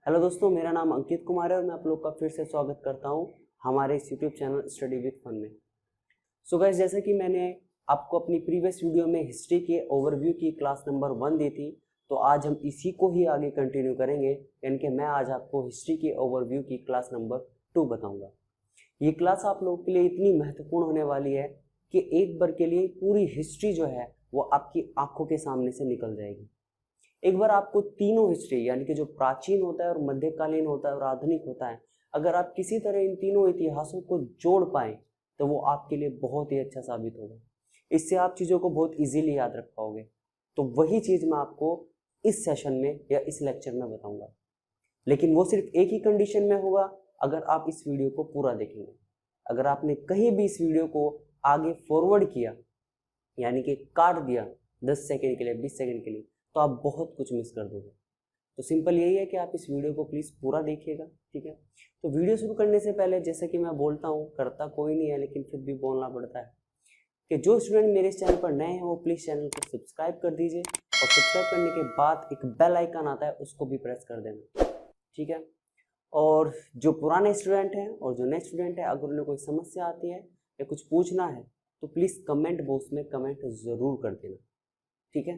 Hello दोस्तों, मेरा नाम अंकित कुमार है और मैं आप लोग का फिर से स्वागत करता हूं हमारे इस YouTube channel study with fun में। सो गाइस, जैसे कि मैंने आपको अपनी प्रीवियस वीडियो में हिस्ट्री के ओवरव्यू की क्लास नंबर 1 दी थी, तो आज हम इसी को ही आगे कंटिन्यू करेंगे। यानी कि मैं आज आपको हिस्ट्री के ओवरव्यू की क्लास नंबर 2 बताऊंगा। ये क्लास आप लोगों के लिए इतनी महत्वपूर्ण होने वाली है कि एक बार के लिए पूरी हिस्ट्री जो है वो आपकी आंखों के सामने से निकल जाएगी। एक बार आपको तीनों हिस्ट्री, यानी कि जो प्राचीन होता है और मध्यकालीन होता है और आधुनिक होता है, अगर आप किसी तरह इन तीनों इतिहासों को जोड़ पाएं तो वो आपके लिए बहुत ही अच्छा साबित होगा। इससे आप चीज़ों को बहुत इजीली याद रख पाओगे। तो वही चीज़ मैं आपको इस सेशन में या इस लेक्चर में बताऊंगा, लेकिन वो सिर्फ एक ही कंडीशन में होगा, अगर आप इस वीडियो को पूरा देखेंगे। अगर आपने कहीं भी इस वीडियो को आगे फॉरवर्ड किया, यानी कि काट दिया 10 सेकेंड के लिए, 20 सेकेंड के लिए, तो आप बहुत कुछ मिस कर दोगे। तो सिंपल यही है कि आप इस वीडियो को प्लीज़ पूरा देखिएगा, ठीक है। तो वीडियो शुरू करने से पहले, जैसे कि मैं बोलता हूँ, करता कोई नहीं है लेकिन फिर भी बोलना पड़ता है, कि जो स्टूडेंट मेरे इस चैनल पर नए हैं वो प्लीज़ चैनल को सब्सक्राइब कर दीजिए, और सब्सक्राइब करने के बाद एक बेल आइकन आता है उसको भी प्रेस कर देना, ठीक है। और जो पुराने स्टूडेंट हैं और जो नए स्टूडेंट हैं, अगर उन्हें कोई समस्या आती है या कुछ पूछना है तो प्लीज़ कमेंट बॉक्स में कमेंट ज़रूर कर देना, ठीक है।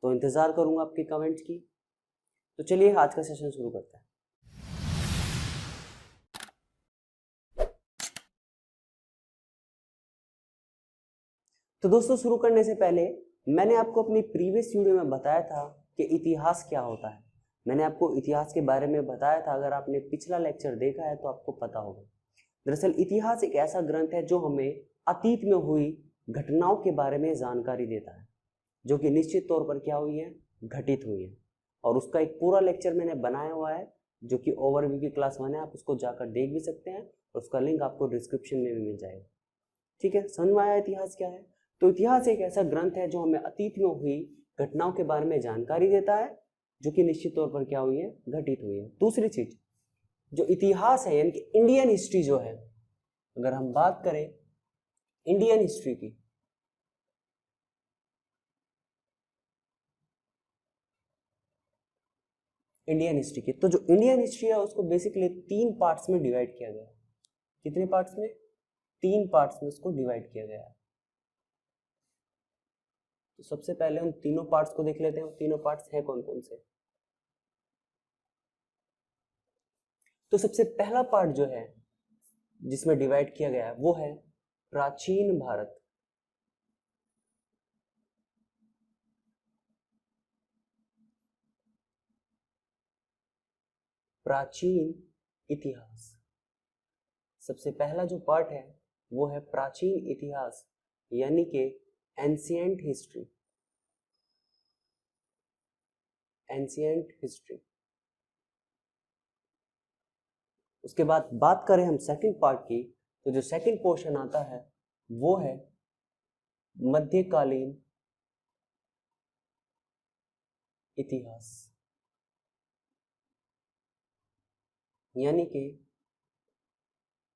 तो इंतज़ार करूँगा आपके कमेंट्स की। तो चलिए आज का सेशन शुरू करते हैं। तो दोस्तों, शुरू करने से पहले मैंने आपको अपनी प्रीवियस वीडियो में बताया था कि इतिहास क्या होता है। मैंने आपको इतिहास के बारे में बताया था, अगर आपने पिछला लेक्चर देखा है तो आपको पता होगा। दरअसल इतिहास एक ऐसा ग्रंथ है जो हमें अतीत में हुई घटनाओं के बारे में जानकारी देता है, जो कि निश्चित तौर पर क्या हुई है, घटित हुई है। और उसका एक पूरा लेक्चर मैंने बनाया हुआ है, जो कि ओवरव्यू की क्लास 1 है, आप उसको जाकर देख भी सकते हैं और उसका लिंक आपको डिस्क्रिप्शन में भी मिल जाएगा, ठीक है। समझ में आया इतिहास क्या है? तो इतिहास एक ऐसा ग्रंथ है जो हमें अतीत में हुई घटनाओं के बारे में जानकारी देता है, जो कि निश्चित तौर पर क्या हुई है, घटित हुई है। दूसरी चीज, जो इतिहास है यानी कि इंडियन हिस्ट्री जो है, अगर हम बात करें इंडियन हिस्ट्री की, तो जो इंडियन हिस्ट्री है उसको बेसिकली 3 पार्ट्स में डिवाइड किया गया है। कितने पार्ट्स में? 3 पार्ट्स में उसको डिवाइड किया गया है। तो सबसे पहले उन तीनों पार्ट्स को देख लेते हैं। तीनों पार्ट्स हैं कौन कौन से? तो सबसे पहला पार्ट जो है जिसमें डिवाइड किया गया है वो है प्राचीन भारत। प्राचीन इतिहास। सबसे पहला जो पार्ट है वो है प्राचीन इतिहास, यानी कि एंशिएंट हिस्ट्री। Ancient history. उसके बाद बात करें हम सेकंड पार्ट की, तो जो सेकंड पोर्शन आता है वो है मध्यकालीन इतिहास, यानी कि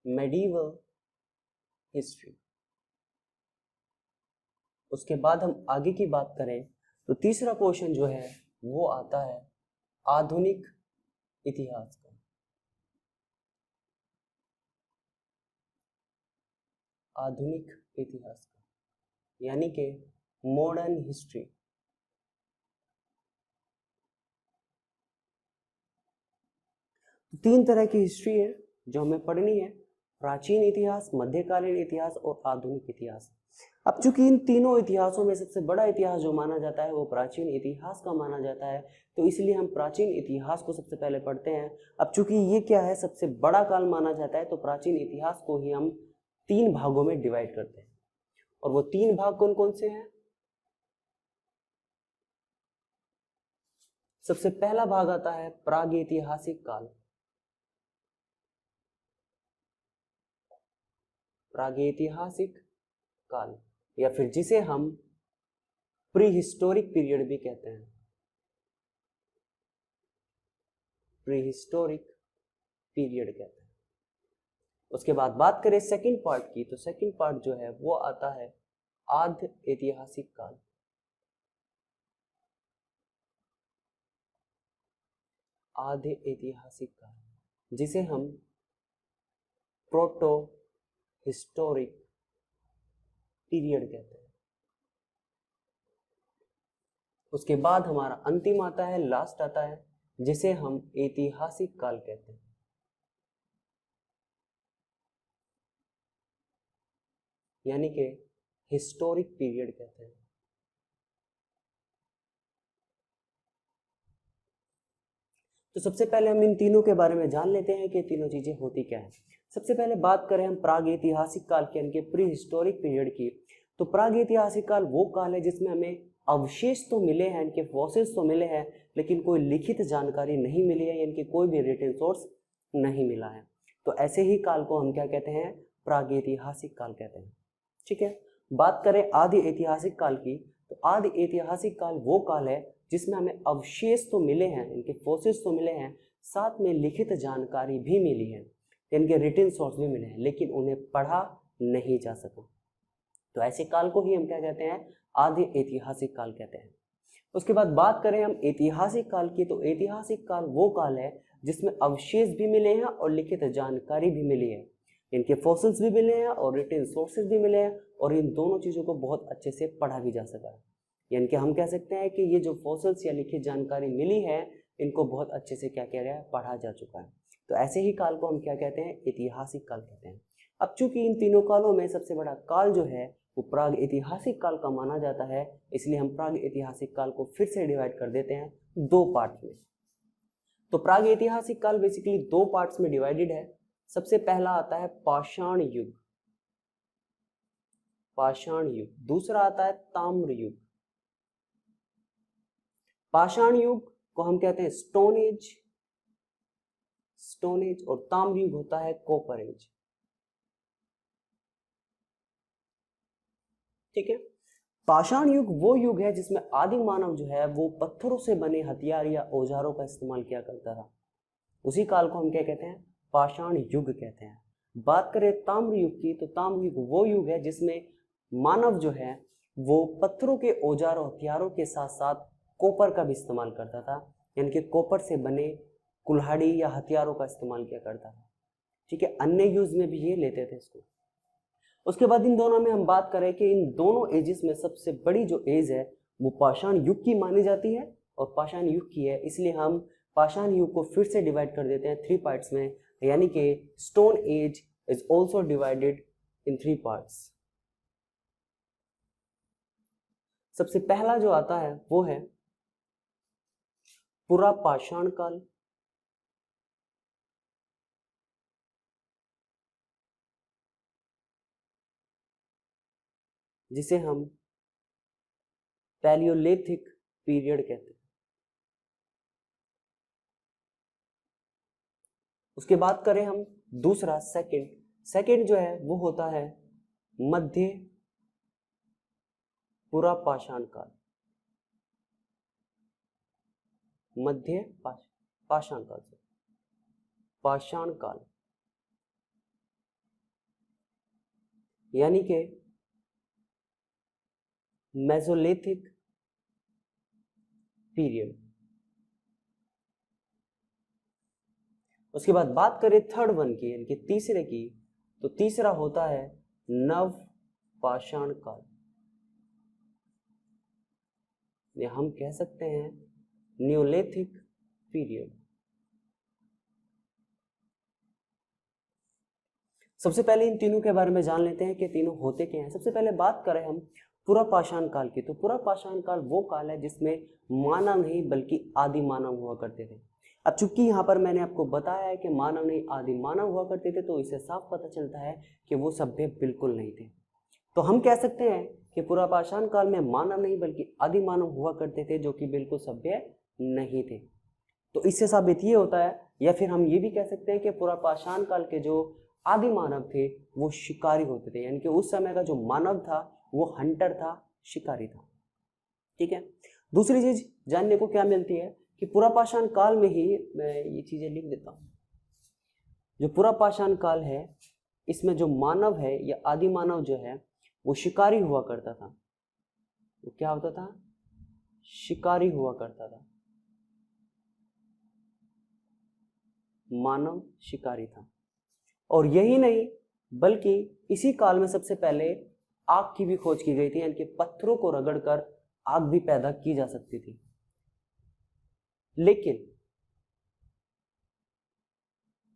मेडिवल हिस्ट्री। उसके बाद हम आगे की बात करें तो तीसरा पोर्शन जो है वो आता है आधुनिक इतिहास का। आधुनिक इतिहास का, यानी कि मॉडर्न हिस्ट्री। तो 3 तरह की हिस्ट्री है जो हमें पढ़नी है: प्राचीन इतिहास, मध्यकालीन इतिहास और आधुनिक इतिहास। अब चूंकि इन तीनों इतिहासों में सबसे बड़ा इतिहास जो माना जाता है वो प्राचीन इतिहास का माना जाता है, तो इसलिए हम प्राचीन इतिहास को सबसे पहले पढ़ते हैं। अब चूंकि ये क्या है, सबसे बड़ा काल माना जाता है, तो प्राचीन इतिहास को ही हम 3 भागों में डिवाइड करते हैं। और वो 3 भाग कौन कौन से हैं? सबसे पहला भाग आता है प्रागैतिहासिक काल। प्रागैतिहासिक काल, या फिर जिसे हम प्री हिस्टोरिक पीरियड भी कहते हैं। प्री हिस्टोरिक पीरियड कहते हैं। उसके बाद बात करें सेकंड पार्ट की, तो सेकंड पार्ट जो है वो आता है आद्य ऐतिहासिक काल। आधे ऐतिहासिक काल, जिसे हम प्रोटो हिस्टोरिक पीरियड कहते हैं। उसके बाद हमारा अंतिम आता है, लास्ट आता है, जिसे हम ऐतिहासिक काल कहते हैं। यानी कि हिस्टोरिक पीरियड कहते हैं। तो सबसे पहले हम इन तीनों के बारे में जान लेते हैं कि तीनों चीजें होती क्या है। सबसे पहले बात करें हम प्राग ऐतिहासिक काल की, यानी कि प्री हिस्टोरिक पीरियड की। तो प्राग ऐतिहासिक काल वो काल है जिसमें हमें अवशेष तो मिले हैं, इनके फॉसिल्स तो मिले हैं, लेकिन कोई लिखित जानकारी नहीं मिली है, यानी कि कोई भी रिटन सोर्स नहीं मिला है। तो ऐसे ही काल को हम क्या कहते हैं, प्राग ऐतिहासिक काल कहते हैं। ठीक है। बात करें आदि ऐतिहासिक काल की, तो आदि ऐतिहासिक काल वो काल है जिसमें हमें अवशेष तो मिले हैं, इनके फोसिल्स तो मिले हैं, साथ में लिखित जानकारी भी मिली है, इनके रिटन सोर्स भी मिले हैं, लेकिन उन्हें पढ़ा नहीं जा सका। तो ऐसे काल को ही हम क्या कहते हैं, आदि ऐतिहासिक काल कहते हैं। उसके बाद बात करें हम ऐतिहासिक काल की, तो ऐतिहासिक काल वो काल है जिसमें अवशेष भी मिले हैं और लिखित जानकारी भी मिली है, इनके फॉसिल्स भी मिले हैं और रिटन सोर्सेज भी मिले हैं, और इन दोनों चीज़ों को बहुत अच्छे से पढ़ा भी जा सका है। यानी कि हम कह सकते हैं कि ये जो फॉसिल्स या लिखित जानकारी मिली है, इनको बहुत अच्छे से क्या किया गया है, पढ़ा जा चुका है। तो ऐसे ही काल को हम क्या कहते हैं, ऐतिहासिक काल कहते हैं। अब चूंकि इन तीनों कालों में सबसे बड़ा काल जो है वो प्राग ऐतिहासिक काल का माना जाता है, इसलिए हम प्राग ऐतिहासिक काल को फिर से डिवाइड कर देते हैं दो पार्ट में। तो प्राग ऐतिहासिक काल बेसिकली दो पार्ट्स में डिवाइडेड है। सबसे पहला आता है पाषाण युग, पाषाण युग। दूसरा आता है ताम्र युग। पाषाण युग को हम कहते हैं स्टोन एज, स्टोन एज, और ताम्र युग होता है कॉपर एज। ठीक है। पाषाण युग वो युग है जिसमें आदि मानव जो है वो पत्थरों से बने हथियार या औजारों का इस्तेमाल किया करता था। उसी काल को हम क्या कहते हैं, पाषाण युग कहते हैं। बात करें ताम्र युग की, तो ताम्र युग वो युग है जिसमें मानव जो है वो पत्थरों के औजारों हथियारों के साथ साथ कॉपर का भी इस्तेमाल करता था, यानी कि कॉपर से बने कुल्हाड़ी या हथियारों का इस्तेमाल किया करता था। ठीक है, अन्य यूज में भी ये लेते थे इसको। उसके बाद इन दोनों में हम बात करें कि इन दोनों एजेस में सबसे बड़ी जो एज है वो पाषाण युग की मानी जाती है और पाषाण युग की है, इसलिए हम पाषाण युग को फिर से डिवाइड कर देते हैं 3 पार्ट्स में, यानी कि stone age is also divided in 3 parts. सबसे पहला जो आता है वो है पुरा पाषाण काल, जिसे हम पैलियोलिथिक पीरियड कहते हैं। उसके बाद करें हम दूसरा सेकंड जो है वो होता है मध्य पुरा पाषाण काल, मध्य पाषाण काल से पाषाण काल, यानी कि मेसोलिथिक पीरियड। उसके बाद बात करें थर्ड वन की, यानी कि तीसरे की, तो तीसरा होता है नव पाषाण काल, या हम कह सकते हैं न्यूलिथिक पीरियड। सबसे पहले इन तीनों के बारे में जान लेते हैं कि तीनों होते क्या हैं। सबसे पहले बात करें हम पुरा पाषाण काल की, तो पुरा पाषाण काल वो काल है जिसमें मानव नहीं बल्कि आदि मानव हुआ करते थे। अब चूंकि यहाँ पर मैंने आपको बताया है कि मानव नहीं आदि मानव हुआ करते थे, तो इससे साफ पता चलता है कि वो सभ्य बिल्कुल नहीं थे। तो हम कह सकते हैं कि पुरा पाषाण काल में मानव नहीं बल्कि आदि मानव हुआ करते थे, जो कि बिल्कुल सभ्य नहीं थे। तो इससे साबित ये होता है, या फिर हम ये भी कह सकते हैं कि पुरा पाषाण काल के जो आदि मानव थे वो शिकारी होते थे, यानी कि उस समय का जो मानव था वो हंटर था, शिकारी था। ठीक है। दूसरी चीज जानने को क्या मिलती है कि पुरा पाषाण काल में ही, मैं ये चीजें लिख देता हूं, जो पुरा पाषाण काल है इसमें जो मानव है या आदि मानव जो है वो शिकारी हुआ करता था। वो क्या होता था, शिकारी हुआ करता था। मानव शिकारी था। और यही नहीं बल्कि इसी काल में सबसे पहले आग की भी खोज की गई थी, यानी कि पत्थरों को रगड़कर आग भी पैदा की जा सकती थी। लेकिन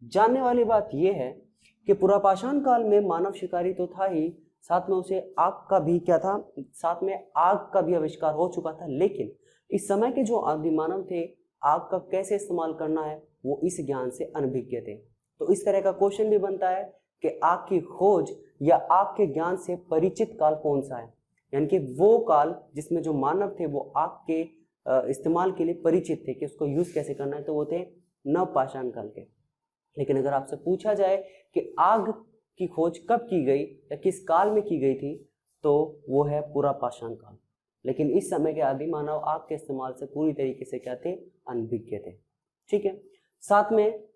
जानने वाली बात यह है कि पुरापाषाण काल में मानव शिकारी तो था ही, साथ में उसे आग का भी क्या था, साथ में आग का भी आविष्कार हो चुका था। लेकिन इस समय के जो आदि मानव थे, आग का कैसे इस्तेमाल करना है वो इस ज्ञान से अनभिज्ञ थे। तो इस तरह का क्वेश्चन भी बनता है कि आग की खोज या आग के ज्ञान से परिचित काल कौन सा है, यानी कि वो काल जिसमें जो मानव थे वो आग के इस्तेमाल के लिए परिचित थे कि उसको यूज कैसे करना है, तो वो थे नवपाषाण काल के। लेकिन अगर आपसे पूछा जाए कि आग की खोज कब की गई या किस काल में की गई थी, तो वो है पुरापाषाण काल। लेकिन इस समय के आदि मानव आग के इस्तेमाल से पूरी तरीके से क्या थे, अनभिज्ञ थे। ठीक है। साथ में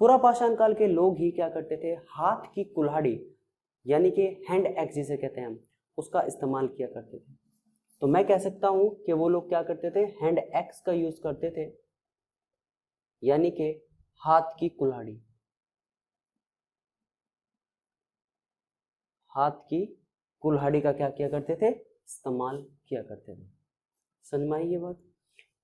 पुरापाषाण काल के लोग ही क्या करते थे, हाथ की कुल्हाड़ी यानी कि हैंड एक्स जिसे कहते हैं हम, उसका इस्तेमाल किया करते थे। तो मैं कह सकता हूं कि वो लोग क्या करते थे, हैंड एक्स का यूज करते थे, यानी कि हाथ की कुल्हाड़ी, हाथ की कुल्हाड़ी का क्या किया करते थे, इस्तेमाल किया करते थे। समझ में आई ये बात।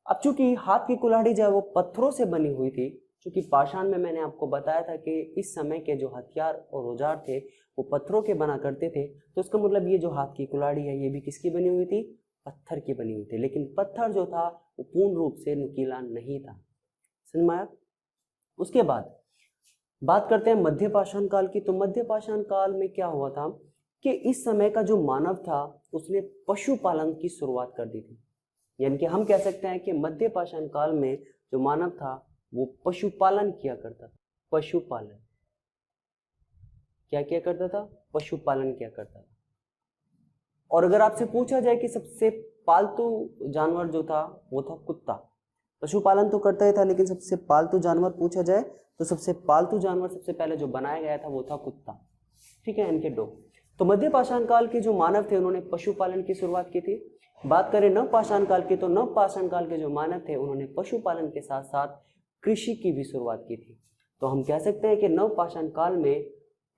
अब चूंकि हाथ की कुल्हाड़ी जो है वो पत्थरों से बनी हुई थी, क्योंकि पाषाण में मैंने आपको बताया था कि इस समय के जो हथियार और औजार थे वो पत्थरों के बना करते थे, तो इसका मतलब ये जो हाथ की कुल्हाड़ी है ये भी किसकी बनी हुई थी, पत्थर की बनी हुई थी। लेकिन पत्थर जो था वो पूर्ण रूप से नुकीला नहीं था। समझ में आया। उसके बाद बात करते हैं मध्य पाषाण काल की। तो मध्य पाषाण काल में क्या हुआ था कि इस समय का जो मानव था उसने पशुपालन की शुरुआत कर दी थी। यानी कि हम कह सकते हैं कि मध्य पाषाण काल में जो मानव था वो पशुपालन किया करता था। पशुपालन क्या किया करता था, पशुपालन किया करता था। और अगर आपसे पूछा जाए कि सबसे पालतू जानवर जो था वो था कुत्ता। पशुपालन तो करता ही था, लेकिन सबसे पालतू जानवर पूछा जाए तो सबसे पालतू जानवर सबसे पहले जो बनाया गया था वो था कुत्ता। ठीक है, इनके डॉग। तो मध्य पाषाण काल के जो मानव थे उन्होंने पशुपालन की शुरुआत की थी। बात करें नव पाषाण काल की, तो नव पाषाण काल के जो मानव थे उन्होंने पशुपालन के साथ साथ कृषि की भी शुरुआत की थी। तो हम कह सकते हैं कि नव पाषाण काल में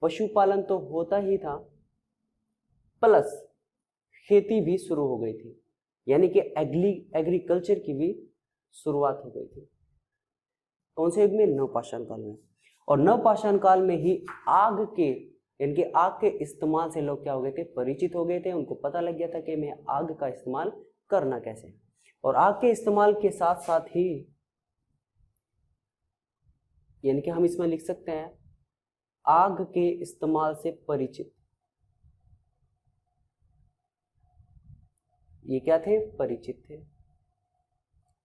पशुपालन तो होता ही था, प्लस खेती भी शुरू हो गई थी, यानी कि एग्रीकल्चर की भी शुरुआत हो गई थी। कौन से युग में, नवपाषाण काल में। और नवपाषाण काल में ही आग के यानी कि आग के इस्तेमाल से लोग क्या हो गए थे, परिचित हो गए थे। उनको पता लग गया था कि मैं आग का इस्तेमाल करना कैसे। और आग के इस्तेमाल के साथ साथ ही यानी कि हम इसमें लिख सकते हैं आग के इस्तेमाल से परिचित, ये क्या थे, परिचित थे।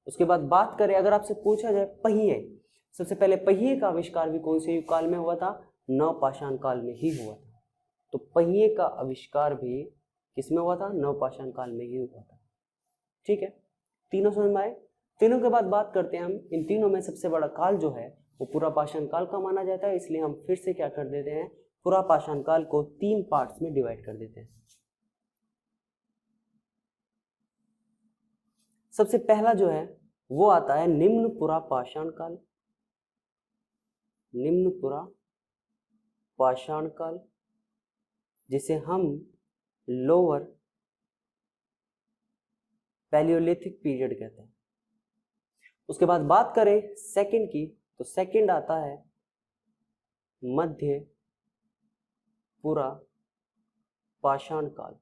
उसके बाद बात करें, अगर आपसे पूछा जाए पहिए, सबसे पहले पहिए का आविष्कार भी कौन से युग काल में हुआ था, नवपाषाण काल में ही हुआ था। तो पहिए का आविष्कार भी किसमें हुआ था, नवपाषाण काल में ही हुआ था। ठीक है, तीनों समझ में आए। तीनों के बाद बात करते हैं हम, इन तीनों में सबसे बड़ा काल जो है वो पुरापाषाण काल का माना जाता है। इसलिए हम फिर से क्या कर देते हैं, पुरापाषाण काल को 3 पार्ट्स में डिवाइड कर देते हैं। सबसे पहला जो है वो आता है निम्न पुरापाषाण काल। निम्न पुरापाषाण काल जिसे हम लोअर पैलियोलिथिक पीरियड कहते हैं। उसके बाद बात करें सेकंड की, तो सेकंड आता है मध्य पुरापाषाण काल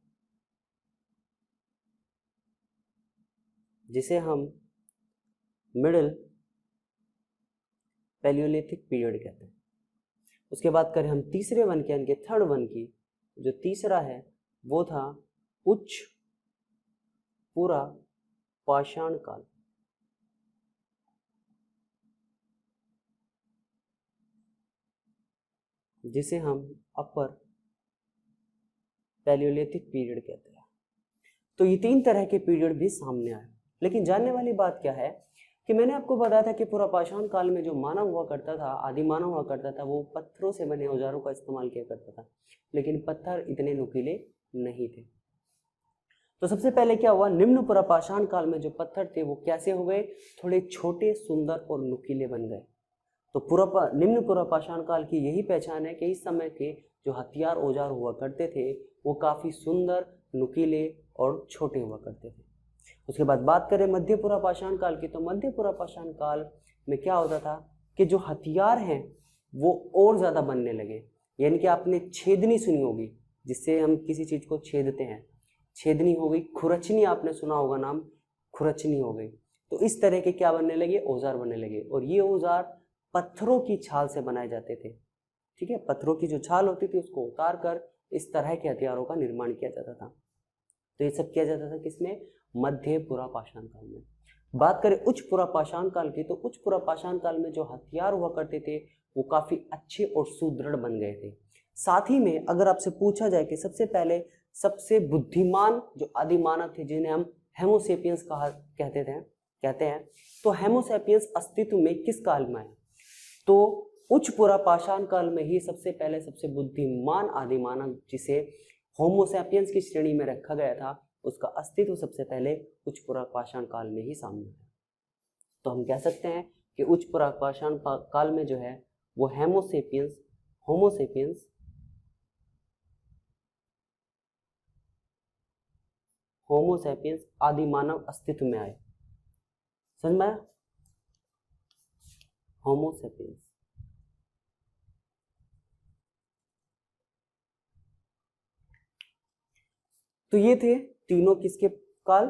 जिसे हम मिडिल पैलियोलिथिक पीरियड कहते हैं। उसके बाद करें हम तीसरे वन की यानी कि थर्ड वन की, जो तीसरा है वो था उच्च पुरापाषाण काल जिसे हम अपर पैलियोलिथिक पीरियड कहते हैं। तो ये 3 तरह के पीरियड भी सामने आए। लेकिन जानने वाली बात क्या है कि मैंने आपको बताया था कि पुरापाषाण काल में जो मानव हुआ करता था, आदि मानव हुआ करता था, वो पत्थरों से बने औजारों का इस्तेमाल किया करता था। लेकिन पत्थर इतने नुकीले नहीं थे। तो सबसे पहले क्या हुआ, निम्न पुरापाषाण काल में जो पत्थर थे वो कैसे हो गए, थोड़े छोटे, सुंदर और नुकीले बन गए। तो निम्न पुरापाषाण काल की यही पहचान है कि इस समय के जो हथियार औजार हुआ करते थे वो काफी सुंदर, नुकीले और छोटे हुआ करते थे। उसके बाद बात करें मध्य पुरापाषाण काल की, तो मध्य पुरापाषाण काल में क्या होता था कि जो हथियार हैं वो और ज्यादा बनने लगे। यानी कि आपने छेदनी सुनी होगी, जिससे हम किसी चीज को छेदते हैं, छेदनी हो गई। खुरचनी आपने सुना होगा नाम, खुरचनी हो गई। तो इस तरह के क्या बनने लगे, औजार बनने लगे। और ये औजार पत्थरों की छाल से बनाए जाते थे। ठीक है, पत्थरों की जो छाल होती थी उसको उतार कर इस तरह के हथियारों का निर्माण किया जाता था। तो ये सब किया जाता था किसमें, मध्य पुरापाषाण काल में। बात करें उच्च पुरापाषाण काल की, तो उच्च पुरापाषाण काल में जो हथियार हुआ करते थे वो काफी अच्छे और सुदृढ़ बन गए थे। साथ ही में अगर आपसे पूछा जाए कि सबसे पहले सबसे बुद्धिमान जो आदि मानव थे जिन्हें हम हेमोसेपियंस कहते हैं, तो हेमोसेपियंस अस्तित्व में किस काल में आए, तो उच्च पुरापाषाण काल में ही सबसे पहले सबसे बुद्धिमान आदि मानव जिसे होमोसेपियंस की श्रेणी में रखा गया था उसका अस्तित्व सबसे पहले उच्च पुरापाषाण काल में ही सामने आया। तो हम कह सकते हैं कि उच्च पुरापाषाण काल में जो है वो होमोसेपियंस आदि मानव अस्तित्व में आए। समझ में आया, होमोसेपियंस। तो ये थे तीनों किसके काल,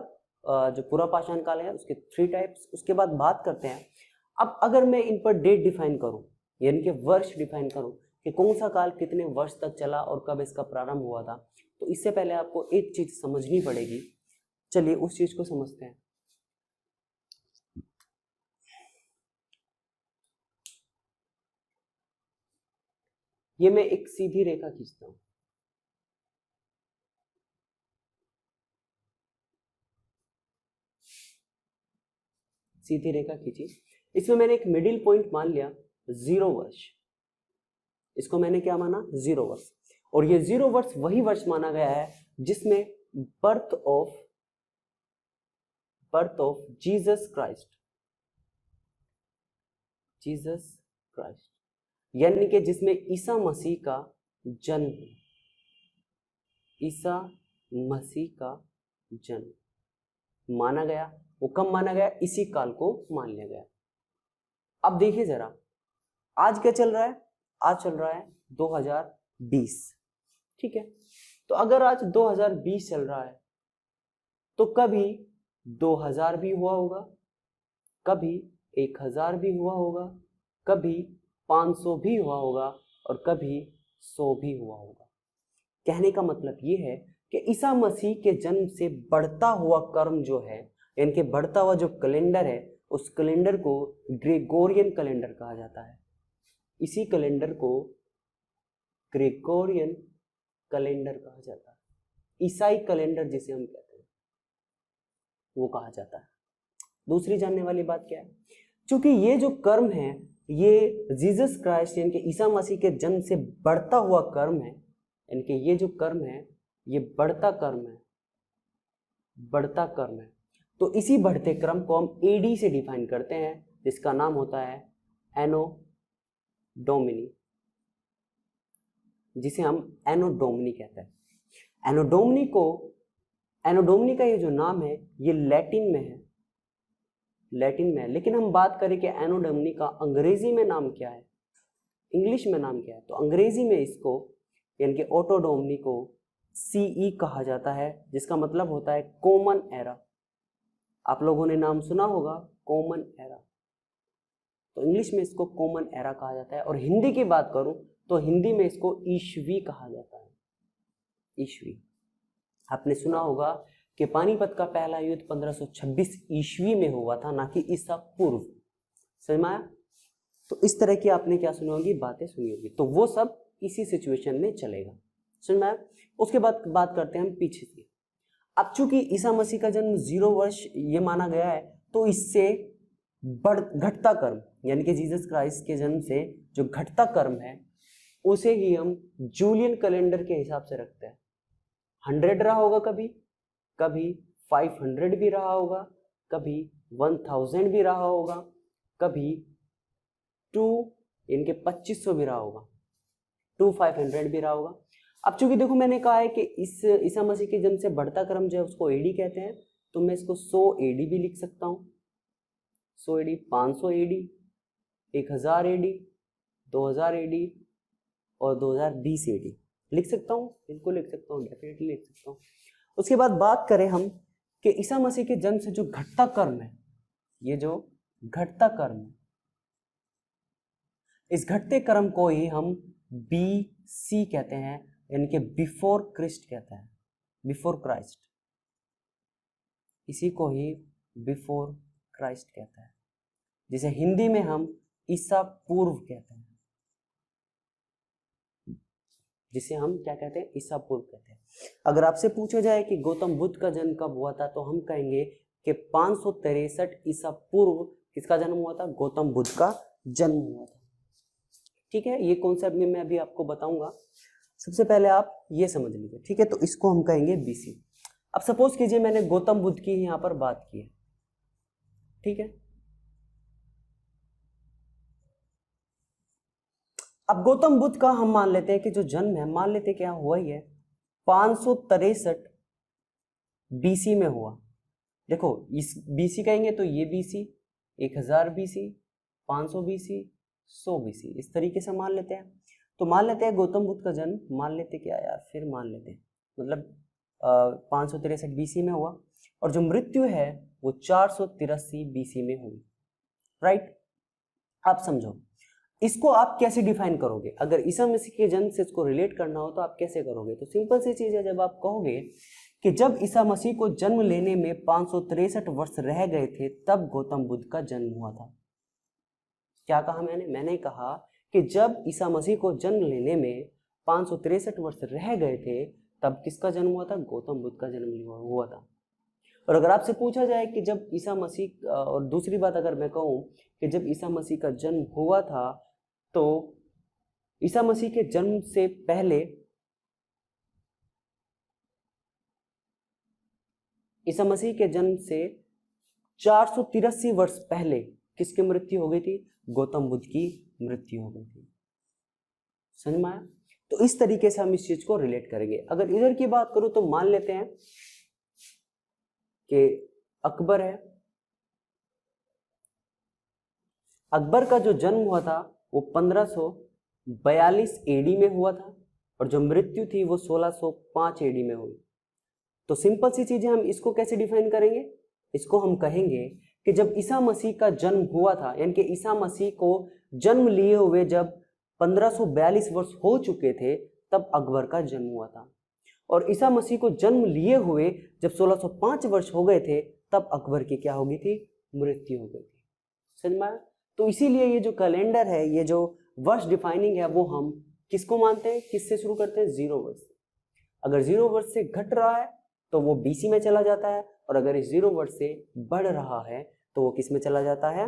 जो पुरापाषाण काल है उसके 3 टाइप्स। उसके बाद बात करते हैं, अब अगर मैं इन पर डेट डिफाइन करूं, यानी कि वर्ष डिफाइन करूं कि कौन सा काल कितने वर्ष तक चला और कब इसका प्रारंभ हुआ था, तो इससे पहले आपको एक चीज समझनी पड़ेगी। चलिए उस चीज को समझते हैं। ये मैं एक सीधी रेखा खींचता हूं, सीधी रेखा खींची, इसमें मैंने एक मिडिल पॉइंट मान लिया 0 वर्ष। इसको मैंने क्या माना, 0 वर्ष। और ये 0 वर्ष वही वर्ष माना गया है जिसमें बर्थ ऑफ जीसस क्राइस्ट, यानी कि जिसमें ईसा मसीह का जन्म, ईसा मसीह का जन्म माना गया। वो कब माना गया, इसी काल को मान लिया गया। अब देखिए जरा, आज क्या चल रहा है, आज चल रहा है 2020। ठीक है, तो अगर आज 2020 चल रहा है तो कभी 2000 भी हुआ होगा, कभी 1000 भी हुआ होगा, कभी 500 भी हुआ होगा और कभी 100 भी हुआ होगा। कहने का मतलब ये है कि ईसा मसीह के जन्म से बढ़ता हुआ कर्म जो है, यानी कि बढ़ता हुआ जो कैलेंडर है, उस कैलेंडर को ग्रेगोरियन कैलेंडर कहा जाता है। इसी कैलेंडर को ग्रेगोरियन कैलेंडर कहा जाता है, ईसाई कैलेंडर जिसे हम कहते हैं वो कहा जाता है। दूसरी जानने वाली बात क्या है, क्योंकि ये जो कर्म है ये जीसस क्राइस्ट यानी कि ईसा मसीह के जन्म से बढ़ता हुआ कर्म है, यानी कि ये जो कर्म है ये बढ़ता कर्म है। तो इसी बढ़ते क्रम को हम एडी से डिफाइन करते हैं, जिसका नाम होता है एनो डोमिनी, जिसे हम एनो डोमिनी कहते हैं। एनो डोमिनी का ये जो नाम है ये लैटिन में है, लेकिन हम बात करें कि एनो डोमिनी का अंग्रेजी में नाम क्या है, इंग्लिश में नाम क्या है, तो अंग्रेजी में इसको यानी कि ऑटो डोमिनी को सीई कहा जाता है, जिसका मतलब होता है कॉमन एरा। आप लोगों ने नाम सुना होगा कॉमन एरा, तो इंग्लिश में इसको कॉमन एरा कहा जाता है। और हिंदी की बात करूं तो हिंदी में इसको ईस्वी कहा जाता है, ईस्वी। आपने सुना होगा कि पानीपत का पहला युद्ध 1526 ईस्वी में हुआ था, ना कि ईसा पूर्व। समझ में आया? तो इस तरह की आपने क्या सुनी होगी, बातें सुनी होगी, तो वो सब इसी सिचुएशन में चलेगा। समझ में आया? उसके बाद बात करते हैं हम पीछे की। अब चूंकि ईसा मसीह का जन्म 0 वर्ष ये माना गया है, तो इससे घटता कर्म यानी कि जीसस क्राइस्ट के जन्म से जो घटता कर्म है उसे ही हम जूलियन कैलेंडर के हिसाब से रखते हैं। 100 रहा होगा, कभी 500 भी रहा होगा, कभी 1000 भी रहा होगा, कभी इनके 2500 भी रहा होगा, 2500 भी रहा होगा। अब चूंकि देखो मैंने कहा है कि इस ईसा मसीह के जन्म से बढ़ता क्रम जो है उसको एडी कहते हैं, तो मैं इसको 100 एडी भी लिख सकता हूँ, 100 एडी, 500 एडी, 1000 एडी, 2000 एडी और 2020 एडी लिख सकता हूँ, बिल्कुल लिख सकता हूँ, डेफिनेटली लिख सकता हूँ। उसके बाद बात करें हम कि ईसा मसीह के जन्म से जो घटता क्रम है, ये जो घटता क्रम है, इस घटते क्रम को ही हम BC कहते हैं, यानी कि बिफोर क्रिस्ट कहते हैं, बिफोर क्राइस्ट, इसी को ही बिफोर क्राइस्ट कहते हैं, जिसे हिंदी में हम ईसा पूर्व कहते हैं, जिसे हम क्या कहते हैं, ईसा पूर्व कहते हैं। अगर आपसे पूछा जाए कि गौतम बुद्ध का जन्म कब हुआ था, तो हम कहेंगे कि 563 ईसा पूर्व किसका जन्म हुआ था, गौतम बुद्ध का जन्म हुआ था। ठीक है, ये कॉन्सेप्ट में मैं अभी आपको बताऊंगा, सबसे पहले आप ये समझ लीजिए। ठीक है, तो इसको हम कहेंगे BC। अब सपोज कीजिए मैंने गौतम बुद्ध की यहाँ पर बात की है, ठीक है, अब गौतम बुद्ध का हम मान लेते हैं कि जो जन्म है, मान लेते हैं क्या हुआ ही है, 563 BC में हुआ। देखो इस BC कहेंगे तो ये BC, 1000 BC, 500 BC, 100 BC, इस तरीके से मान लेते हैं। तो मान लेते हैं गौतम बुद्ध का जन्म, मान लेते क्या यार, फिर मान लेते हैं, मतलब 563 BC में हुआ, और जो मृत्यु है वो 483 BC में हुई। राइट, आप समझो इसको आप कैसे डिफाइन करोगे, अगर ईसा मसीह के जन्म से इसको रिलेट करना हो तो आप कैसे करोगे। तो सिंपल सी चीज है, जब आप कहोगे कि जब ईसा मसीह को जन्म लेने में 563 वर्ष रह गए थे तब गौतम बुद्ध का जन्म हुआ था। क्या कहा मैंने कहा कि जब ईसा मसीह को जन्म लेने में 563 वर्ष रह गए थे तब किसका जन्म हुआ था, गौतम बुद्ध का जन्म हुआ था। और अगर आपसे पूछा जाए कि जब ईसा मसीह, और दूसरी बात अगर मैं कहूँ कि जब ईसा मसीह का जन्म हुआ था, तो ईसा मसीह के जन्म से पहले, ईसा मसीह के जन्म से 483 वर्ष पहले किसकी मृत्यु हो गई थी, गौतम बुद्ध की मृत्यु हो गई थी। समझ में आया? तो इस तरीके से हम इस चीज को रिलेट करेंगे। अगर इधर की बात करूं तो मान लेते हैं कि अकबर है, अकबर का जो जन्म हुआ था वो 1542 एडी में हुआ था, और जो मृत्यु थी वो 1605 एडी में हुई। तो सिंपल सी चीजें, हम इसको कैसे डिफाइन करेंगे, इसको हम कहेंगे कि जब ईसा मसीह का जन्म हुआ था, यानी कि ईसा मसीह को जन्म लिए हुए जब 1542 वर्ष हो चुके थे तब अकबर का जन्म हुआ था, और ईसा मसीह को जन्म लिए हुए जब 1605 वर्ष हो गए थे तब अकबर की क्या हो गई थी, मृत्यु हो गई थी। समझ में आया? तो इसीलिए ये जो कैलेंडर है, ये जो वर्ष डिफाइनिंग है, वो हम किसको मानते हैं, किससे शुरू करते हैं, 0 वर्ष। अगर 0 वर्ष से घट रहा है तो वो BC में चला जाता है, और अगर इस 0 वर्ष से बढ़ रहा है तो वो किस में चला जाता है,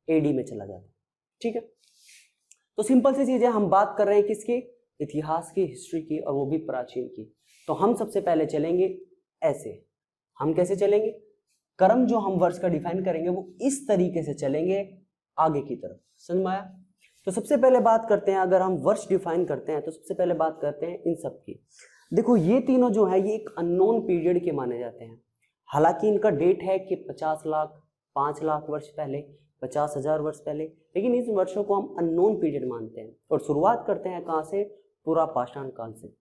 AD में चला जाता है। ठीक है, तो सिंपल सी चीजें, हम बात कर रहे हैं किसकी, इतिहास की, हिस्ट्री की, और वो भी प्राचीन की। तो हम सबसे पहले चलेंगे ऐसे, हम कैसे चलेंगे, क्रम जो हम वर्ष का डिफाइन करेंगे वो इस तरीके से चलेंगे आगे की तरफ। समझ में आया? तो सबसे पहले बात करते हैं, अगर हम वर्ष डिफाइन करते हैं तो सबसे पहले बात करते हैं इन सब की। देखो ये तीनों जो है ये एक अननोन पीरियड के माने जाते हैं, हालांकि इनका डेट है कि 50 लाख, 5 लाख वर्ष पहले, 50,000 वर्ष पहले, लेकिन इस वर्षों को हम अननोन पीरियड मानते हैं। और शुरुआत करते हैं कहाँ से, पूरा पाषाण काल से।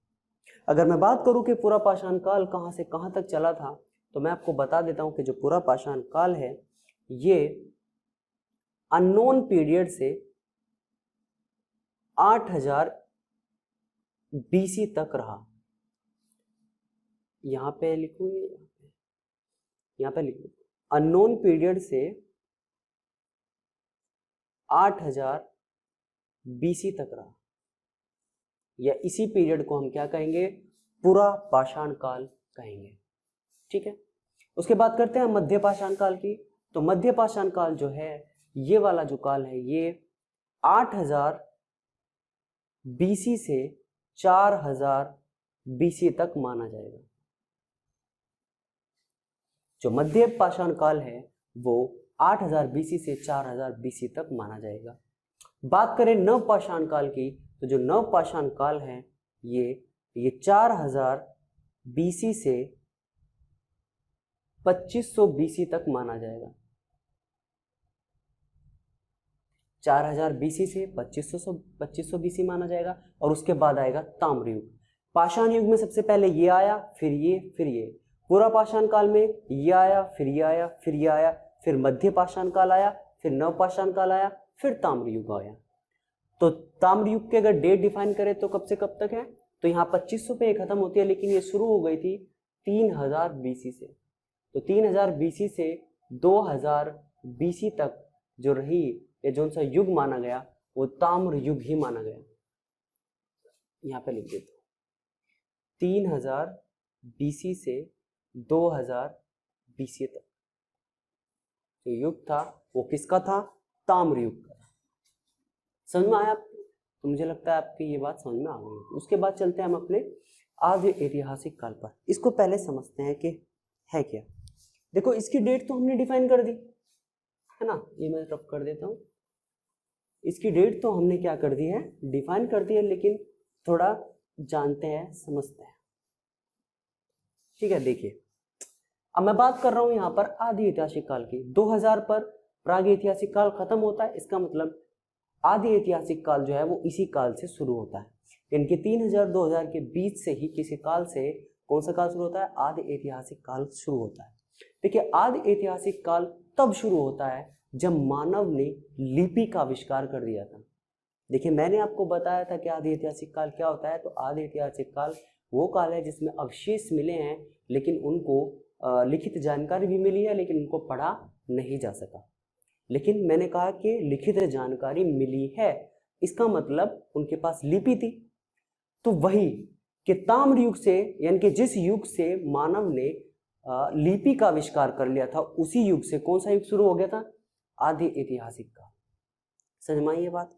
अगर मैं बात करूं कि पूरा पाषाण काल कहाँ से कहाँ तक चला था, तो मैं आपको बता देता हूं कि जो पूरा पाषाण काल है ये अननोन पीरियड से 8000 BC तक रहा। यहां पे लिखूं, यहां पे लिखूं, अननोन पीरियड से 8000 BC तक रहा, या इसी पीरियड को हम क्या कहेंगे, पूरा पाषाण काल कहेंगे। ठीक है, उसके बाद करते हैं मध्य पाषाण काल की। तो मध्य पाषाण काल जो है, ये वाला जो काल है, ये 8000 BC से 4000 BC तक माना जाएगा। जो मध्य पाषाण काल है वो 8000 बीसी से 4000 बीसी तक माना जाएगा। बात करें नवपाषाण काल की, तो जो नवपाषाण काल है ये 4000 बीसी से 2500 बीसी तक माना जाएगा। 4000 बीसी से 2500 बीसी माना जाएगा। और उसके बाद आएगा ताम्र युग। पाषाण युग में सबसे पहले ये आया, फिर ये। पूरा पाषाण काल में ये आया, फिर ये आया, फिर ये आया, फिर मध्य पाषाण काल आया, फिर नवपाषाण काल आया, फिर ताम्र युग आया। तो ताम्र युग के अगर डेट डिफाइन करें तो कब से कब तक है, तो यहाँ 2500 पे खत्म होती है, लेकिन ये शुरू हो गई थी 3000 बीसी से। तो 3000 बीसी से 2000 बीसी तक जो रही, ये जो सा युग माना गया वो ताम्र युग ही माना गया। यहाँ पे लिख देता हूँ 3000 बीसी से 2000 बीसी तक जो युग था वो किसका था, ताम्र युग का। समझ में आया आपको? तो मुझे लगता है आपकी ये बात समझ में आ गई। उसके बाद चलते हैं हम अपने आद्य ऐतिहासिक काल पर। इसको पहले समझते हैं कि है क्या। देखो इसकी डेट तो हमने डिफाइन कर दी है ना, ये मैं रफ कर देता हूँ। इसकी डेट तो हमने क्या कर दी है, डिफाइन कर दी है, लेकिन थोड़ा जानते हैं समझते हैं। ठीक है, देखिए अब मैं बात कर रहा हूं यहाँ पर आदि ऐतिहासिक काल की। 2000 पर प्राग ऐतिहासिक काल खत्म होता है, इसका मतलब आदि ऐतिहासिक काल जो है वो इसी काल से शुरू होता है। इनके 3000-2000 के बीच से ही किसी काल से कौन सा काल शुरू होता है, आदि ऐतिहासिक काल शुरू होता है। देखिए आदि ऐतिहासिक काल तब शुरू होता है जब मानव ने लिपि का आविष्कार कर दिया था। देखिए मैंने आपको बताया था कि आदि ऐतिहासिक काल क्या होता है, तो आदि ऐतिहासिक काल वो काल है जिसमें अवशेष मिले हैं, लेकिन उनको लिखित जानकारी भी मिली है, लेकिन उनको पढ़ा नहीं जा सका। लेकिन मैंने कहा कि लिखित जानकारी मिली है, इसका मतलब उनके पास लिपि थी। तो वही कि ताम्र युग से, यानी कि जिस युग से मानव ने लिपि का आविष्कार कर लिया था, उसी युग से कौन सा युग शुरू हो गया था, आदि ऐतिहासिक काल। समझ में आई ये बात?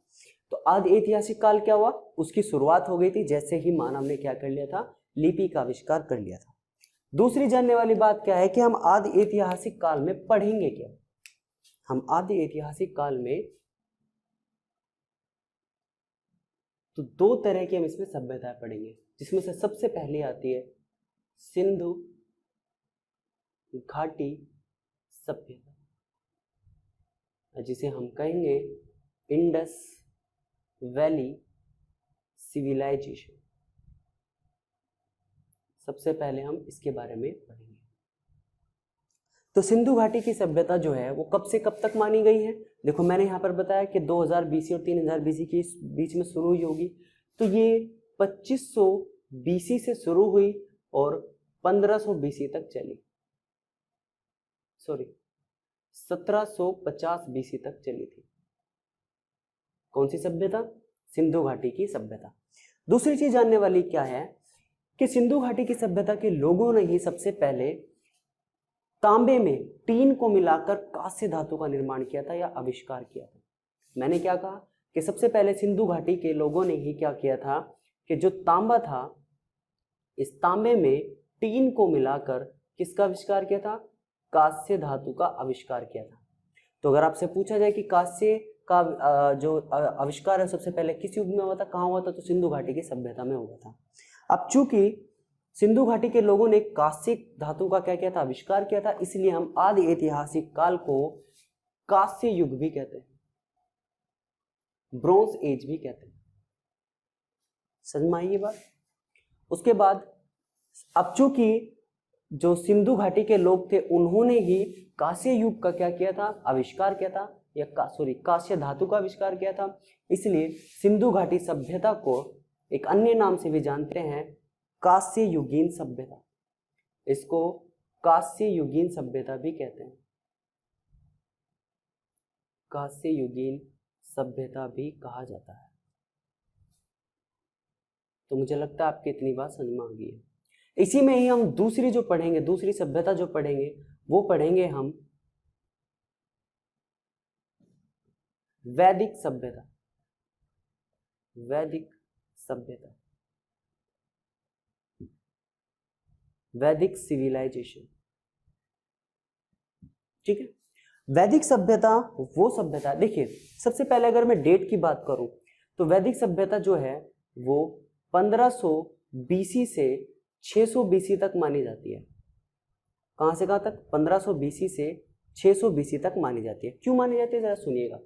तो आदि ऐतिहासिक काल क्या हुआ, उसकी शुरुआत हो गई थी जैसे ही मानव ने क्या कर लिया था, लिपि का आविष्कार कर लिया था। दूसरी जानने वाली बात क्या है कि हम आदि ऐतिहासिक काल में पढ़ेंगे क्या। हम आदि ऐतिहासिक काल में तो दो तरह की हम इसमें सभ्यताएं पढ़ेंगे, जिसमें से सबसे पहले आती है सिंधु घाटी सभ्यता, जिसे हम कहेंगे इंडस वैली सिविलाइजेशन। सबसे पहले हम इसके बारे में पढ़ेंगे। तो सिंधु घाटी की सभ्यता जो है वो कब से कब तक मानी गई है। देखो मैंने यहाँ पर बताया कि 2000 बीसी और 3000 बीसी के बीच में शुरू हुई होगी। तो ये 2500 बीसी से शुरू हुई और 1500 बीसी तक चली, सॉरी 1750 बीसी तक चली थी। कौन सी सभ्यता, सिंधु घाटी की सभ्यता। दूसरी चीज जानने वाली क्या है कि सिंधु घाटी की सभ्यता के लोगों ने ही सबसे पहले तांबे में टीन को मिलाकर कांस्य धातु का निर्माण किया था या आविष्कार किया था। मैंने क्या कहा कि सबसे पहले सिंधु घाटी के लोगों ने ही क्या किया था कि जो तांबा था, इस तांबे में टीन को मिलाकर किसका आविष्कार किया था, कांस्य धातु का आविष्कार किया था। तो अगर आपसे पूछा जाए कि कांस्य का जो आविष्कार है सबसे पहले किस युग में हुआ था, कहाँ हुआ था, तो सिंधु घाटी की सभ्यता में हुआ था। अब चूंकि सिंधु घाटी के लोगों ने कांस्य धातु का क्या किया था, आविष्कार किया था, इसलिए हम आदि ऐतिहासिक काल को कांस्य युग भी कहते हैं, ब्रोंज एज भी कहते हैं। समझ में आई ये बात? उसके बाद अब चूंकि जो सिंधु घाटी के लोग थे उन्होंने ही कांस्य युग का क्या किया था, आविष्कार किया था, या कांस्य धातु का आविष्कार किया था, इसलिए सिंधु घाटी सभ्यता को एक अन्य नाम से भी जानते हैं, कांस्य युगीन सभ्यता। इसको कांस्य युगीन सभ्यता भी कहते हैं, कांस्य युगीन सभ्यता भी कहा जाता है। तो मुझे लगता है आपकी इतनी बात समझ में आ गई है। इसी में ही हम दूसरी जो पढ़ेंगे, दूसरी सभ्यता जो पढ़ेंगे वो पढ़ेंगे हम वैदिक सभ्यता। वैदिक सभ्यता, वैदिक सिविलाइजेशन। ठीक है, वैदिक सभ्यता वो सभ्यता, देखिए सबसे पहले अगर मैं डेट की बात करूं तो वैदिक सभ्यता जो है वो 1500 बीसी से 600 बीसी तक मानी जाती है। कहां से कहां तक? 1500 बीसी से 600 बीसी तक मानी जाती है। क्यों मानी जाती है जरा सुनिएगा।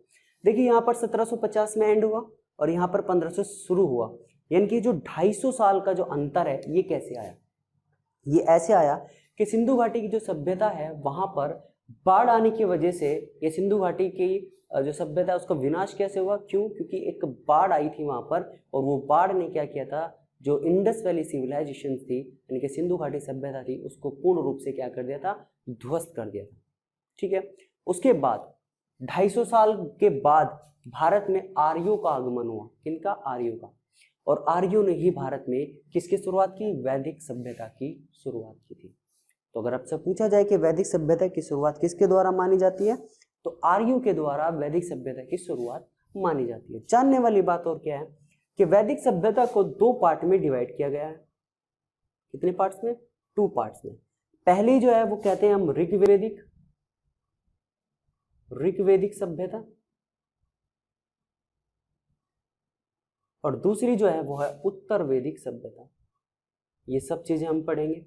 देखिए यहाँ पर 1750 में एंड हुआ और यहाँ पर 1500 शुरू हुआ, यानी कि जो 250 साल का जो अंतर है ये कैसे आया? ये ऐसे आया कि सिंधु घाटी की जो सभ्यता है वहां पर बाढ़ आने की वजह से ये सिंधु घाटी की जो सभ्यता है उसका विनाश कैसे हुआ? क्यों? क्योंकि एक बाढ़ आई थी वहां पर और वो बाढ़ ने क्या किया था, जो इंडस वैली सिविलाइजेशन थी यानी कि सिंधु घाटी सभ्यता थी उसको पूर्ण रूप से क्या कर दिया था? ध्वस्त कर दिया था। ठीक है, उसके बाद 250 साल के बाद भारत में आर्यों का आगमन हुआ। किनका? आर्यों का। और आर्यों ने ही भारत में किसकी शुरुआत की? वैदिक सभ्यता की शुरुआत की थी। तो अगर आपसे पूछा जाए कि वैदिक सभ्यता की शुरुआत किसके द्वारा मानी जाती है, तो आर्यों के द्वारा वैदिक सभ्यता की शुरुआत मानी जाती है। जानने वाली बात और क्या है कि वैदिक सभ्यता को 2 पार्ट में डिवाइड किया गया है। कितने पार्ट्स में? 2 पार्ट्स में। पहली जो है वो कहते हैं हम ऋग्वेदिक सभ्यता, और दूसरी जो है वो है उत्तर वैदिक सभ्यता। ये सब चीजें हम पढ़ेंगे।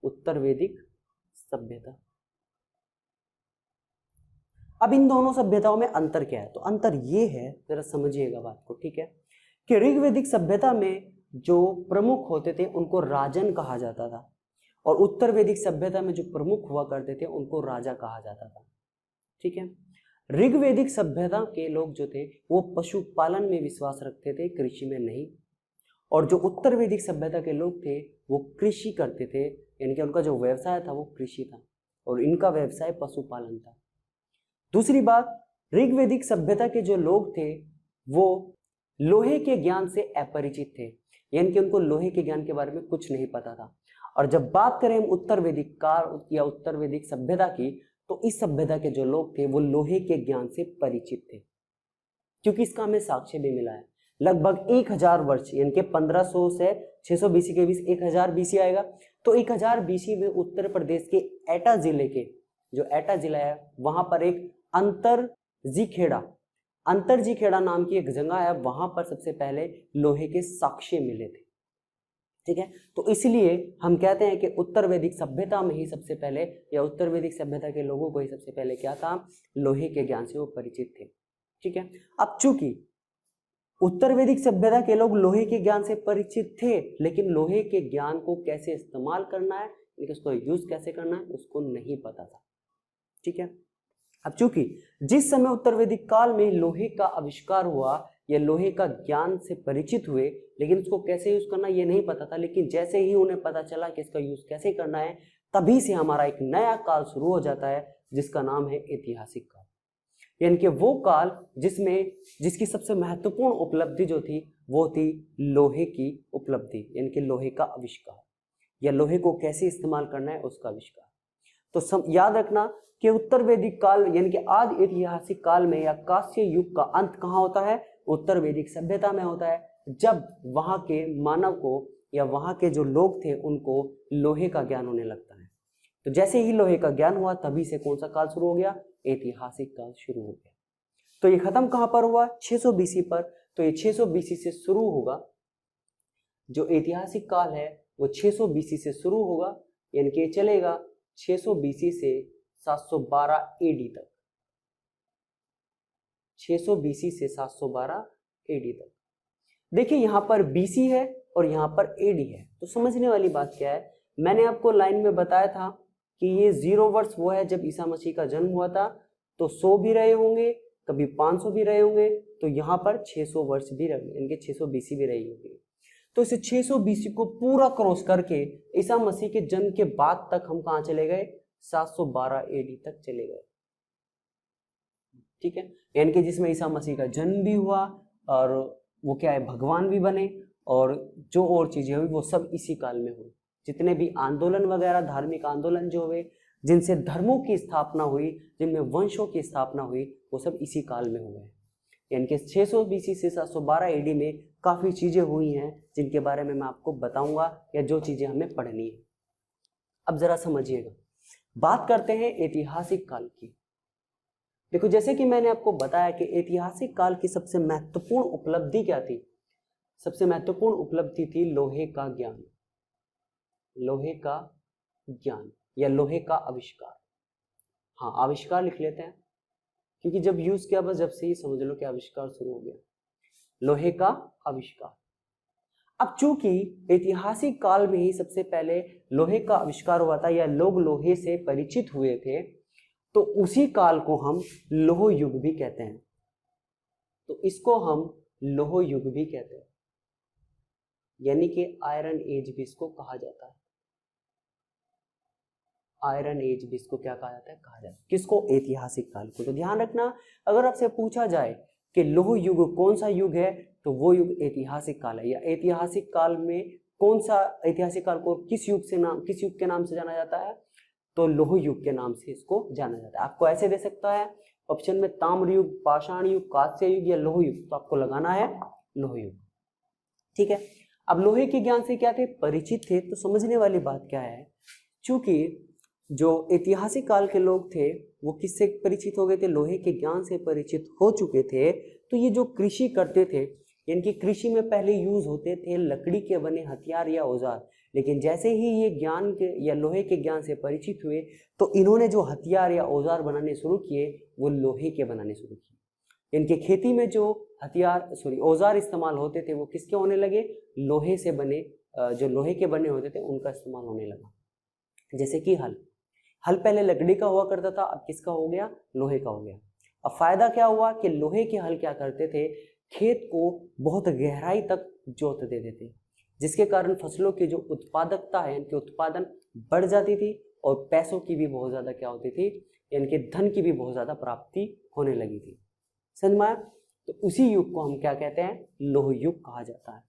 उत्तर वैदिक सभ्यता। अब इन दोनों सभ्यताओं में अंतर क्या है? तो अंतर ये है, जरा समझिएगा बात को, ठीक है, कि ऋग्वेदिक सभ्यता में जो प्रमुख होते थे उनको राजन कहा जाता था और उत्तर वैदिक सभ्यता में जो प्रमुख हुआ करते थे उनको राजा कहा जाता था। ठीक है, ऋग्वेदिक सभ्यता के लोग जो थे वो पशुपालन में विश्वास रखते थे, कृषि में नहीं। और जो उत्तर वैदिक सभ्यता के लोग थे वो कृषि करते थे, यानी कि उनका जो व्यवसाय था वो कृषि था और इनका व्यवसाय पशुपालन था। दूसरी बात, ऋग्वेदिक सभ्यता के जो लोग थे वो लोहे के ज्ञान से अपरिचित थे, यानी कि उनको लोहे के ज्ञान के बारे में कुछ नहीं पता था। और जब बात करें हम उत्तर वैदिक काल या उत्तर वैदिक सभ्यता की, तो इस सभ्यता के जो लोग थे वो लोहे के ज्ञान से परिचित थे, क्योंकि इसका हमें साक्ष्य भी मिला है। लगभग 1000 वर्ष यानी कि 1500 से 600 बीसी के बीच 1000 बीसी आएगा। तो 1000 बीसी में उत्तर प्रदेश के एटा जिले के, जो एटा जिला है वहां पर एक अंतरजी खेड़ा नाम की एक जगह है, वहां पर सबसे पहले लोहे के साक्ष्य मिले थे। ठीक है, तो इसलिए हम कहते हैं कि उत्तर वैदिक सभ्यता में ही सबसे पहले, या उत्तर वैदिक सभ्यता के लोगों को ही सबसे पहले क्या था? लोहे के ज्ञान से वो परिचित थे। ठीक है, अब चूंकि उत्तर वैदिक सभ्यता के लोग लोहे के ज्ञान से परिचित थे, लेकिन लोहे के ज्ञान को कैसे इस्तेमाल करना है, उसको यूज कैसे करना है, उसको नहीं पता था। ठीक है, अब चूंकि जिस समय उत्तर वैदिक काल में लोहे का आविष्कार हुआ या लोहे का ज्ञान से परिचित हुए, लेकिन उसको कैसे यूज करना ये नहीं पता था, लेकिन जैसे ही उन्हें पता चला कि इसका यूज कैसे करना है, तभी से हमारा एक नया काल शुरू हो जाता है जिसका नाम है ऐतिहासिक काल। यानी कि वो काल जिसकी सबसे महत्वपूर्ण उपलब्धि जो थी वो थी लोहे की उपलब्धि, यानी कि लोहे का आविष्कार या लोहे को कैसे इस्तेमाल करना है उसका आविष्कार। तो याद रखना कि उत्तर वैदिक काल यानी कि आदि ऐतिहासिक काल में या कांस्य युग का अंत कहाँ होता है? उत्तर वैदिक सभ्यता में होता है, जब वहां के मानव को या वहां के जो लोग थे उनको लोहे का ज्ञान होने लगता है। तो जैसे ही लोहे का ज्ञान हुआ तभी से कौन सा काल शुरू हो गया? ऐतिहासिक काल शुरू हो गया। तो ये खत्म कहां पर हुआ? 600 बीसी पर। तो ये 600 बीसी से शुरू होगा, जो ऐतिहासिक काल है वो 600 बीसी से शुरू होगा, यानी कि चलेगा 600 बीसी से 712 एडी तक। 600 बीसी से 712 एडी तक। देखिए यहां पर बीसी है और यहां पर एडी है, तो समझने वाली बात क्या है, मैंने आपको लाइन में बताया था कि ये 0 वर्ष वो है जब ईसा मसीह का जन्म हुआ था, तो 100 भी रहे होंगे, कभी 500 भी रहे होंगे, तो यहाँ पर 600 वर्ष भी रहे, इनके 600 बीसी भी रही होगी। तो इसे 600 बीसी को पूरा क्रॉस करके ईसा मसीह के जन्म के बाद तक हम कहाँ चले गए? 712 एडी तक चले गए। ठीक है, यानी कि जिसमें ईसा मसीह का जन्म भी हुआ और वो क्या है, भगवान भी बने, और जो और चीजें हुई वो सब इसी काल में हुई। जितने भी आंदोलन वगैरह, धार्मिक आंदोलन जो हुए, जिनसे धर्मों की स्थापना हुई, जिनमें वंशों की स्थापना हुई, वो सब इसी काल में हुए। यानी कि 600 बीसी से 712 एडी में काफी चीजें हुई हैं जिनके बारे में मैं आपको बताऊंगा, या जो चीजें हमें पढ़नी है। अब जरा समझिएगा, बात करते हैं ऐतिहासिक काल की। देखो जैसे कि मैंने आपको बताया कि ऐतिहासिक काल की सबसे महत्वपूर्ण उपलब्धि क्या थी, सबसे महत्वपूर्ण उपलब्धि थी लोहे का ज्ञान, लोहे का ज्ञान या लोहे का आविष्कार। हाँ आविष्कार लिख लेते हैं क्योंकि जब यूज किया बस जब से ही समझ लो कि आविष्कार शुरू हो गया, लोहे का आविष्कार। अब चूंकि ऐतिहासिक काल में ही सबसे पहले लोहे का आविष्कार हुआ था या लोग लोहे से परिचित हुए थे, तो उसी काल को हम लोह युग भी कहते हैं। तो इसको हम लोह युग भी कहते हैं, यानी कि आयरन एज भी इसको कहा जाता है। आयरन एज भी इसको क्या कहा जाता है, कहा जाता है किसको, ऐतिहासिक काल को। तो ध्यान रखना, अगर आपसे पूछा जाए कि लोह युग कौन सा युग है, तो वो युग ऐतिहासिक काल है। या ऐतिहासिक काल में कौन सा, ऐतिहासिक काल को किस युग के नाम से जाना जाता है, तो लोह युग के नाम से इसको जाना जाता है। आपको ऐसे दे सकता है ऑप्शन में ताम्र युग, पाषाण युग, कांस्य युग या लोह युग, तो आपको लगाना है लोह युग। ठीक है, अब लोहे के ज्ञान से क्या थे, परिचित थे। तो समझने वाली बात क्या है, चूंकि जो ऐतिहासिक काल के लोग थे वो किससे परिचित हो गए थे, लोहे के ज्ञान से परिचित हो चुके थे। तो ये जो कृषि करते थे, यानी कि कृषि में पहले यूज होते थे लकड़ी के बने हथियार या औजार, लेकिन जैसे ही ये ज्ञान के या लोहे के ज्ञान से परिचित हुए, तो इन्होंने जो हथियार या औजार बनाने शुरू किए वो लोहे के बनाने शुरू किए। इनके खेती में जो औजार इस्तेमाल होते थे वो किसके होने लगे, लोहे से बने, जो लोहे के बने होते थे उनका इस्तेमाल होने लगा। जैसे कि हल पहले लकड़ी का हुआ करता था, अब किसका हो गया, लोहे का हो गया। अब फायदा क्या हुआ कि लोहे के हल क्या करते थे, खेत को बहुत गहराई तक जोत देते थे, जिसके कारण फसलों की जो उत्पादकता है, इनके उत्पादन बढ़ जाती थी और पैसों की भी बहुत ज्यादा क्या होती थी, यानी कि धन की भी बहुत ज्यादा प्राप्ति होने लगी थी। समझ में आया? तो उसी युग को हम क्या कहते हैं, लोह युग कहा जाता है।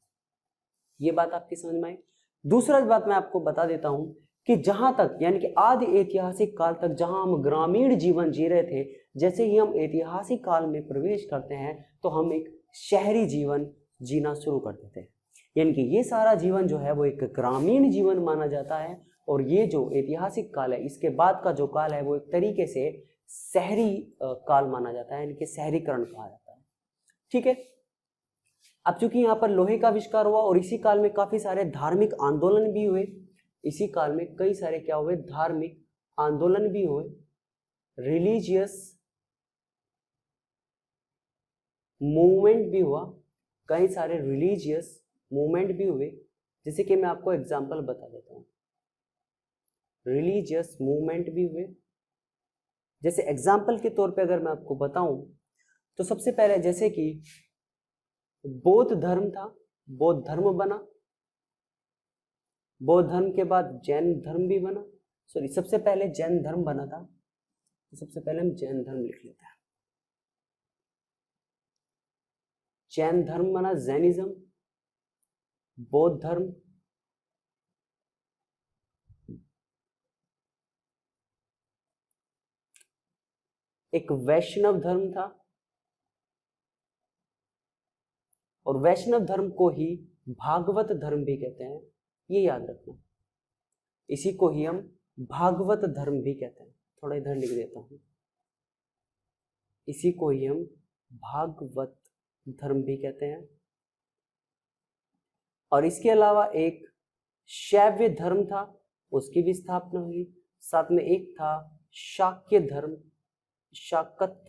ये बात आपकी समझ में आई। दूसरा बात मैं आपको बता देता हूं कि जहां तक, यानी कि आदि ऐतिहासिक काल तक जहां हम ग्रामीण जीवन जी रहे थे, जैसे ही हम ऐतिहासिक काल में प्रवेश करते हैं तो हम एक शहरी जीवन जीना शुरू कर देते हैं। यानी कि ये सारा जीवन जो है वो एक ग्रामीण जीवन माना जाता है, और ये जो ऐतिहासिक काल है इसके बाद का जो काल है वो एक तरीके से शहरी काल माना जाता है, यानी कि शहरीकरण कहा जाता है। ठीक है, अब चूंकि यहाँ पर लोहे का आविष्कार हुआ और इसी काल में काफी सारे धार्मिक आंदोलन भी हुए, इसी काल में कई सारे क्या हुए, धार्मिक आंदोलन भी हुए, रिलीजियस मूवमेंट भी हुआ, कई सारे रिलीजियस मूवमेंट भी हुए। जैसे कि मैं आपको एग्जांपल बता देता हूं, रिलीजियस मूवमेंट भी हुए। जैसे एग्जांपल के तौर पे अगर मैं आपको बताऊं तो सबसे पहले जैसे कि बौद्ध धर्म था, बौद्ध धर्म बना, बौद्ध धर्म के बाद जैन धर्म भी बना, सबसे पहले जैन धर्म बना था, तो सबसे पहले हम जैन धर्म लिख लेते हैं। जैन धर्म बना, जैनिज्म, बौद्ध धर्म, एक वैष्णव धर्म था, और वैष्णव धर्म को ही भागवत धर्म भी कहते हैं, ये याद रखना। इसी को ही हम भागवत धर्म भी कहते हैं, थोड़ा इधर लिख देता हूं, इसी को ही हम भागवत धर्म भी कहते हैं। और इसके अलावा एक शैव धर्म था, उसकी भी स्थापना हुई। साथ में एक था शाक्य धर्म, शाकत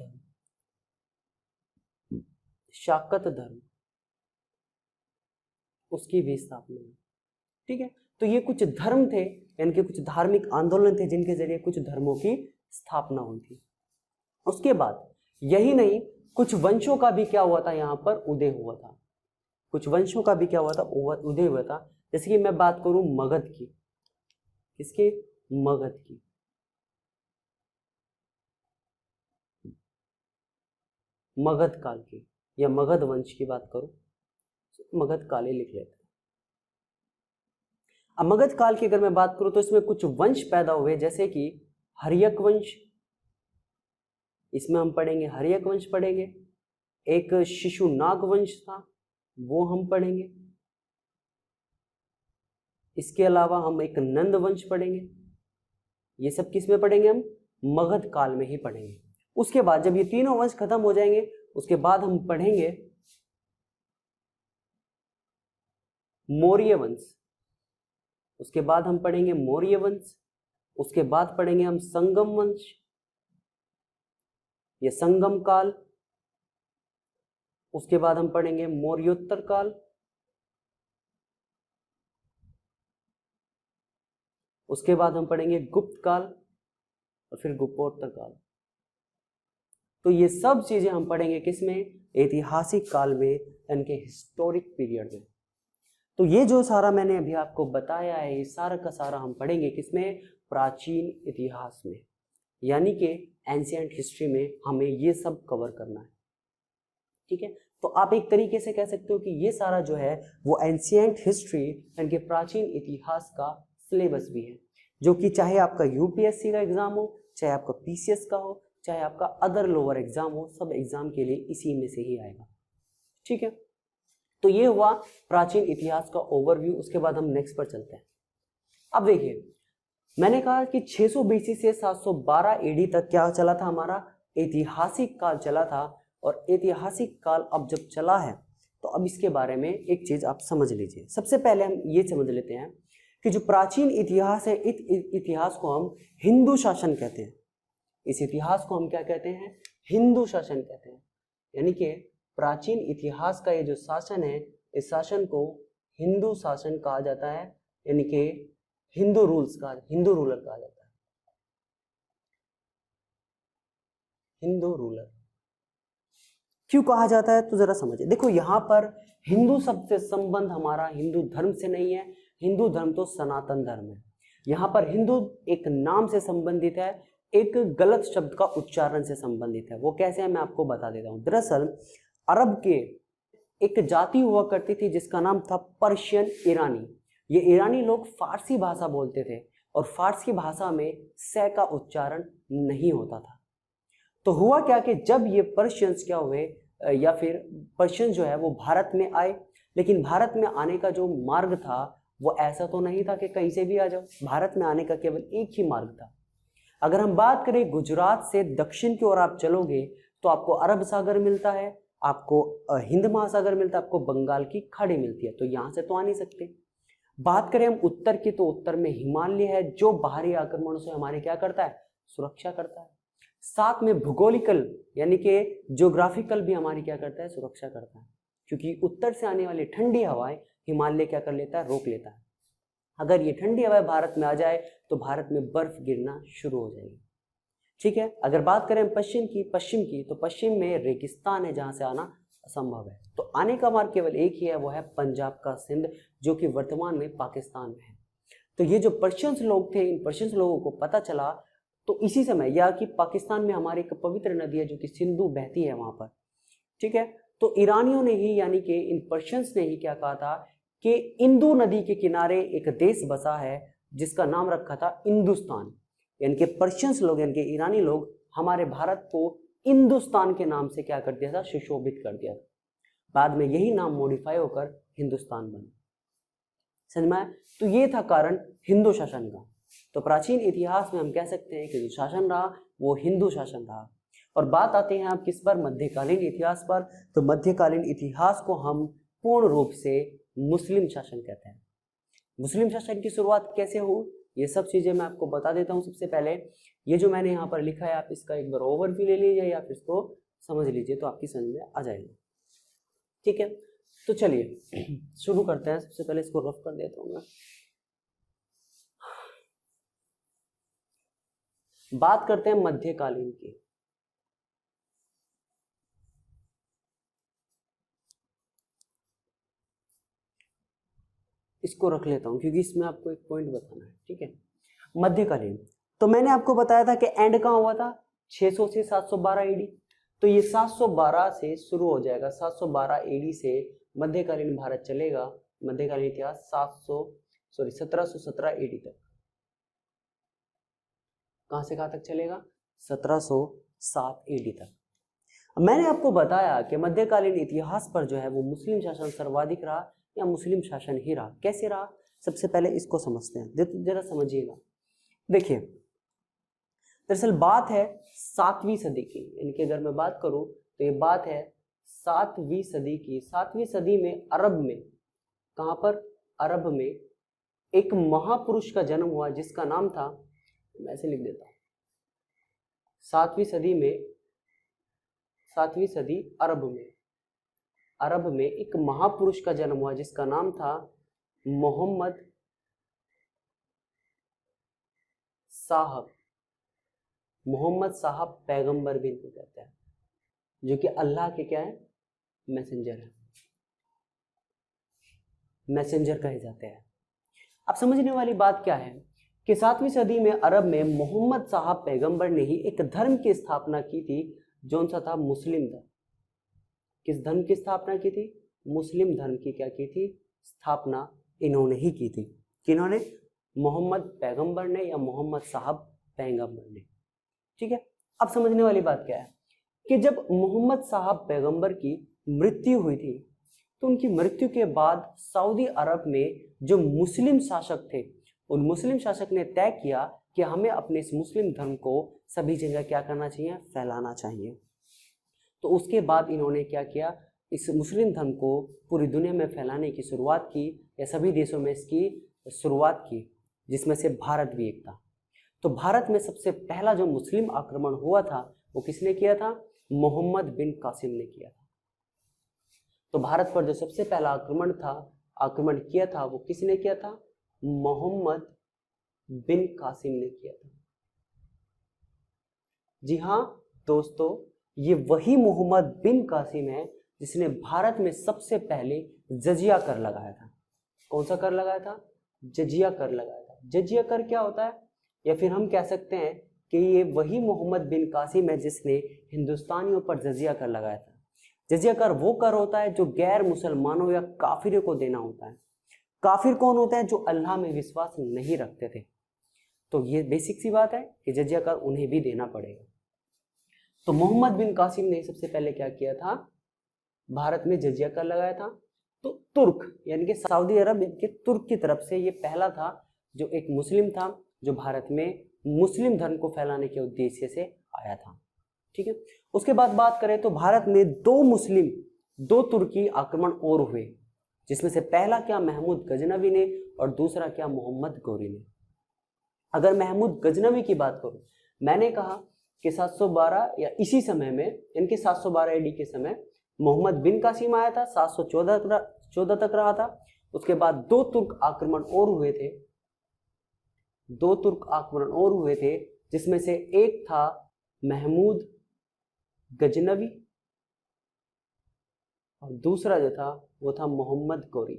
धर्म, उसकी भी स्थापना हुई। ठीक है, तो ये कुछ धर्म थे, यानी कि कुछ धार्मिक आंदोलन थे जिनके जरिए कुछ धर्मों की स्थापना हुई थी। उसके बाद यही नहीं, कुछ वंशों का भी क्या हुआ था, यहाँ पर उदय हुआ था। कुछ वंशों का भी क्या हुआ था, उदय हुआ था। जैसे कि मैं बात करूं मगध की, किसकी, मगध की। मगध काल की या मगध वंश की बात करूं, मगध काल ही लिख लेते हैं। अब मगध काल की अगर मैं बात करूं तो इसमें कुछ वंश पैदा हुए, जैसे कि हर्यक वंश, इसमें हम पढ़ेंगे हर्यक वंश पढ़ेंगे। एक शिशुनाग वंश था, वो हम पढ़ेंगे। इसके अलावा हम एक नंद वंश पढ़ेंगे। ये सब किस में पढ़ेंगे, हम मगध काल में ही पढ़ेंगे। उसके बाद जब ये तीनों वंश खत्म हो जाएंगे, उसके बाद हम पढ़ेंगे मौर्य वंश। उसके बाद हम पढ़ेंगे मौर्य वंश। उसके बाद पढ़ेंगे हम संगम वंश, ये संगम काल। उसके बाद हम पढ़ेंगे मौर्योत्तर काल। उसके बाद हम पढ़ेंगे गुप्त काल और फिर गुप्तोत्तर काल। तो ये सब चीजें हम पढ़ेंगे किसमें? ऐतिहासिक काल में, यानी कि हिस्टोरिक पीरियड में। तो ये जो सारा मैंने अभी आपको बताया है, ये सारा का सारा हम पढ़ेंगे किसमें? प्राचीन इतिहास में, यानी कि एंशिएंट हिस्ट्री में हमें ये सब कवर करना है। ठीक है, तो आप एक तरीके से कह सकते हो कि ये सारा जो है वो एंशिएंट हिस्ट्री यानी कि प्राचीन इतिहास का सिलेबस भी है, जो कि चाहे आपका यूपीएससी का एग्जाम हो, चाहे आपका पीसीएस का हो, चाहे आपका अदर लोअर एग्जाम हो, सब एग्जाम के लिए इसी में से ही आएगा। ठीक है, तो ये हुआ प्राचीन इतिहास का ओवरव्यू। उसके बाद हम नेक्स्ट पर चलते हैं। अब देखिए, मैंने कहा कि 600 बीसी से 712 एडी तक क्या चला था? हमारा ऐतिहासिक काल चला था। और ऐतिहासिक काल अब जब चला है तो अब इसके बारे में एक चीज आप समझ लीजिए। सबसे पहले हम ये समझ लेते हैं कि जो प्राचीन इतिहास है, इस इतिहास को हम हिंदू शासन कहते हैं। इस इतिहास को हम क्या कहते हैं? हिंदू शासन कहते हैं। यानी कि प्राचीन इतिहास का ये जो शासन है, इस शासन को हिंदू शासन कहा जाता है, यानी कि हिंदू रूलर कहा जाता है। हिंदू रूलर क्यों कहा जाता है? तो जरा समझिए। देखो, यहां पर हिंदू शब्द से संबंध हमारा हिंदू धर्म से नहीं है। हिंदू धर्म तो सनातन धर्म है। यहां पर हिंदू एक नाम से संबंधित है, एक गलत शब्द का उच्चारण से संबंधित है। वो कैसे है मैं आपको बता देता हूं। दरअसल अरब के एक जाति हुआ करती थी जिसका नाम था पर्शियन ईरानी। ये ईरानी लोग फारसी भाषा बोलते थे और फारसी भाषा में से का उच्चारण नहीं होता था। तो हुआ क्या कि जब ये पर्शियंस क्या हुए, या फिर पर्शियन जो है वो भारत में आए, लेकिन भारत में आने का जो मार्ग था वो ऐसा तो नहीं था कि कहीं से भी आ जाओ। भारत में आने का केवल एक ही मार्ग था। अगर हम बात करें गुजरात से दक्षिण की ओर आप चलोगे तो आपको अरब सागर मिलता है, आपको हिंद महासागर मिलता है, आपको बंगाल की खाड़ी मिलती है। तो यहां से तो आ नहीं सकते। बात करें हम उत्तर की, तो उत्तर में हिमालय है जो बाहरी आक्रमणों से हमारे क्या करता है? सुरक्षा करता है। साथ में भूगोलिकल यानी कि ज्योग्राफिकल भी हमारी क्या करता है? सुरक्षा करता है, क्योंकि उत्तर से आने वाली ठंडी हवाएं हिमालय क्या कर लेता है? रोक लेता है। अगर ये ठंडी हवाएं भारत में आ जाए तो भारत में बर्फ गिरना शुरू हो जाएगी। ठीक है, अगर बात करें पश्चिम की तो पश्चिम में रेगिस्तान है जहां से आना असंभव है। तो आने का मार्ग केवल एक ही है, वो है पंजाब का सिंध, जो कि वर्तमान में पाकिस्तान में है। तो ये जो पर्शियंस लोग थे, इन पर्शियंस लोगों को पता चला तो इसी समय, या कि पाकिस्तान में हमारी एक पवित्र नदी है जो कि सिंधु बहती है वहां पर। ठीक है, तो ईरानियों ने ही, यानी कि इन पर्शियंस ने ही क्या कहा था कि इंदु नदी के किनारे एक देश बसा है जिसका नाम रखा था हिंदुस्तान। यानी कि पर्शियंस लोग, यानी कि ईरानी लोग हमारे भारत को हिंदुस्तान के नाम से क्या कर दिया था? सुशोभित कर दिया था। बाद में यही नाम मॉडिफाई होकर हिंदुस्तान बना। समझ में आया? तो ये था कारण हिंदू शासन का। तो प्राचीन इतिहास में हम कह सकते हैं कि जो शासन रहा वो हिंदू शासन रहा। और बात आते हैं आप किस पर? मध्यकालीन इतिहास पर। तो मध्यकालीन इतिहास को हम पूर्ण रूप से मुस्लिम शासन कहते हैं। मुस्लिम शासन की शुरुआत कैसे हुई, ये सब चीजें मैं आपको बता देता हूँ। सबसे पहले ये जो मैंने यहाँ पर लिखा है, आप इसका एक बार ओवरव्यू ले लीजिए या फिर इसको समझ लीजिए तो आपकी समझ में आ जाएगा। ठीक है, तो चलिए शुरू करते हैं। सबसे पहले इसको रफ कर देता हूँ मैं। बात करते हैं मध्यकालीन की। इसको रख लेता हूं क्योंकि इसमें आपको एक पॉइंट बताना है। ठीक है, मध्यकालीन तो मैंने आपको बताया था कि एंड कहां हुआ था? 600 से 712 एडी। तो ये 712 से शुरू हो जाएगा। 712 एडी से मध्यकालीन भारत चलेगा। मध्यकालीन इतिहास 1717 एडी तक। कहां से कहां तक चलेगा? 1707 एडी तक। मैंने आपको बताया कि मध्यकालीन इतिहास पर जो है वो मुस्लिम शासन सर्वाधिक रहा या मुस्लिम शासन ही रहा। कैसे रहा? सबसे पहले इसको समझते हैं, जरा समझिएगा। देखिए, दरअसल बात है 7वीं सदी की, इनकी अगर मैं बात करूं तो ये बात है 7वीं सदी की। 7वीं सदी में अरब में, कहां पर, अरब में एक महापुरुष का जन्म हुआ जिसका नाम था, मैं ऐसे लिख देता हूं, 7वीं सदी में, 7वीं सदी अरब में एक महापुरुष का जन्म हुआ जिसका नाम था मोहम्मद साहब पैगंबर भी इनको कहते हैं, जो कि अल्लाह के क्या है, मैसेंजर है, मैसेंजर कहे जाते हैं। अब समझने वाली बात क्या है कि 7वीं सदी में अरब में मोहम्मद साहब पैगंबर ने ही एक धर्म की स्थापना की थी, जो सा था मुस्लिम धर्म। किस धर्म की स्थापना की थी? मुस्लिम धर्म की क्या की थी? स्थापना इन्होंने ही की थी। किन्होंने? मोहम्मद पैगंबर ने या मोहम्मद साहब पैगंबर ने। ठीक है, अब समझने वाली बात क्या है कि जब मोहम्मद साहब पैगंबर की मृत्यु हुई थी तो उनकी मृत्यु के बाद सऊदी अरब में जो मुस्लिम शासक थे, उन मुस्लिम शासक ने तय किया कि हमें अपने इस मुस्लिम धर्म को सभी जगह क्या करना चाहिए? फैलाना चाहिए। तो उसके बाद इन्होंने क्या किया? इस मुस्लिम धर्म को पूरी दुनिया में फैलाने की शुरुआत की, या सभी देशों में इसकी शुरुआत की, जिसमें से भारत भी एक था। तो भारत में सबसे पहला जो मुस्लिम आक्रमण हुआ था वो किसने किया था? मोहम्मद बिन कासिम ने किया था। तो भारत पर जो सबसे पहला आक्रमण किया था वो किसने किया था? मोहम्मद बिन कासिम ने किया था। जी हाँ दोस्तों, ये वही मोहम्मद बिन कासिम है जिसने भारत में सबसे पहले जजिया कर लगाया था। कौन सा कर लगाया था? जजिया कर लगाया था। जजिया कर क्या होता है? या फिर हम कह सकते हैं कि ये वही मोहम्मद बिन कासिम है जिसने हिंदुस्तानियों पर जजिया कर लगाया था। जजिया कर वो कर होता है जो गैर मुसलमानों या काफिरों को देना होता है। काफिर कौन होते हैं? जो अल्लाह में विश्वास नहीं रखते थे। तो ये बेसिक सी बात है कि जजिया कर उन्हें भी देना पड़ेगा। तो मोहम्मद बिन कासिम ने सबसे पहले क्या किया था? भारत में जजिया कर लगाया था। तो तुर्क यानी कि सऊदी अरब के तुर्क की तरफ से ये पहला था जो एक मुस्लिम था जो भारत में मुस्लिम धर्म को फैलाने के उद्देश्य से आया था। ठीक है, उसके बाद बात करें तो भारत में दो तुर्की आक्रमण और हुए, जिसमें से पहला क्या? महमूद गजनवी ने, और दूसरा क्या? मोहम्मद गौरी ने। अगर महमूद गजनवी की बात करूं, मैंने कहा कि 712 या इसी समय में, इनके 712 एडी के समय मोहम्मद बिन कासिम आया था, 714 तक रहा था। उसके बाद दो तुर्क आक्रमण और हुए थे, जिसमें से एक था महमूद गजनवी और दूसरा जो था वो था मोहम्मद गौरी।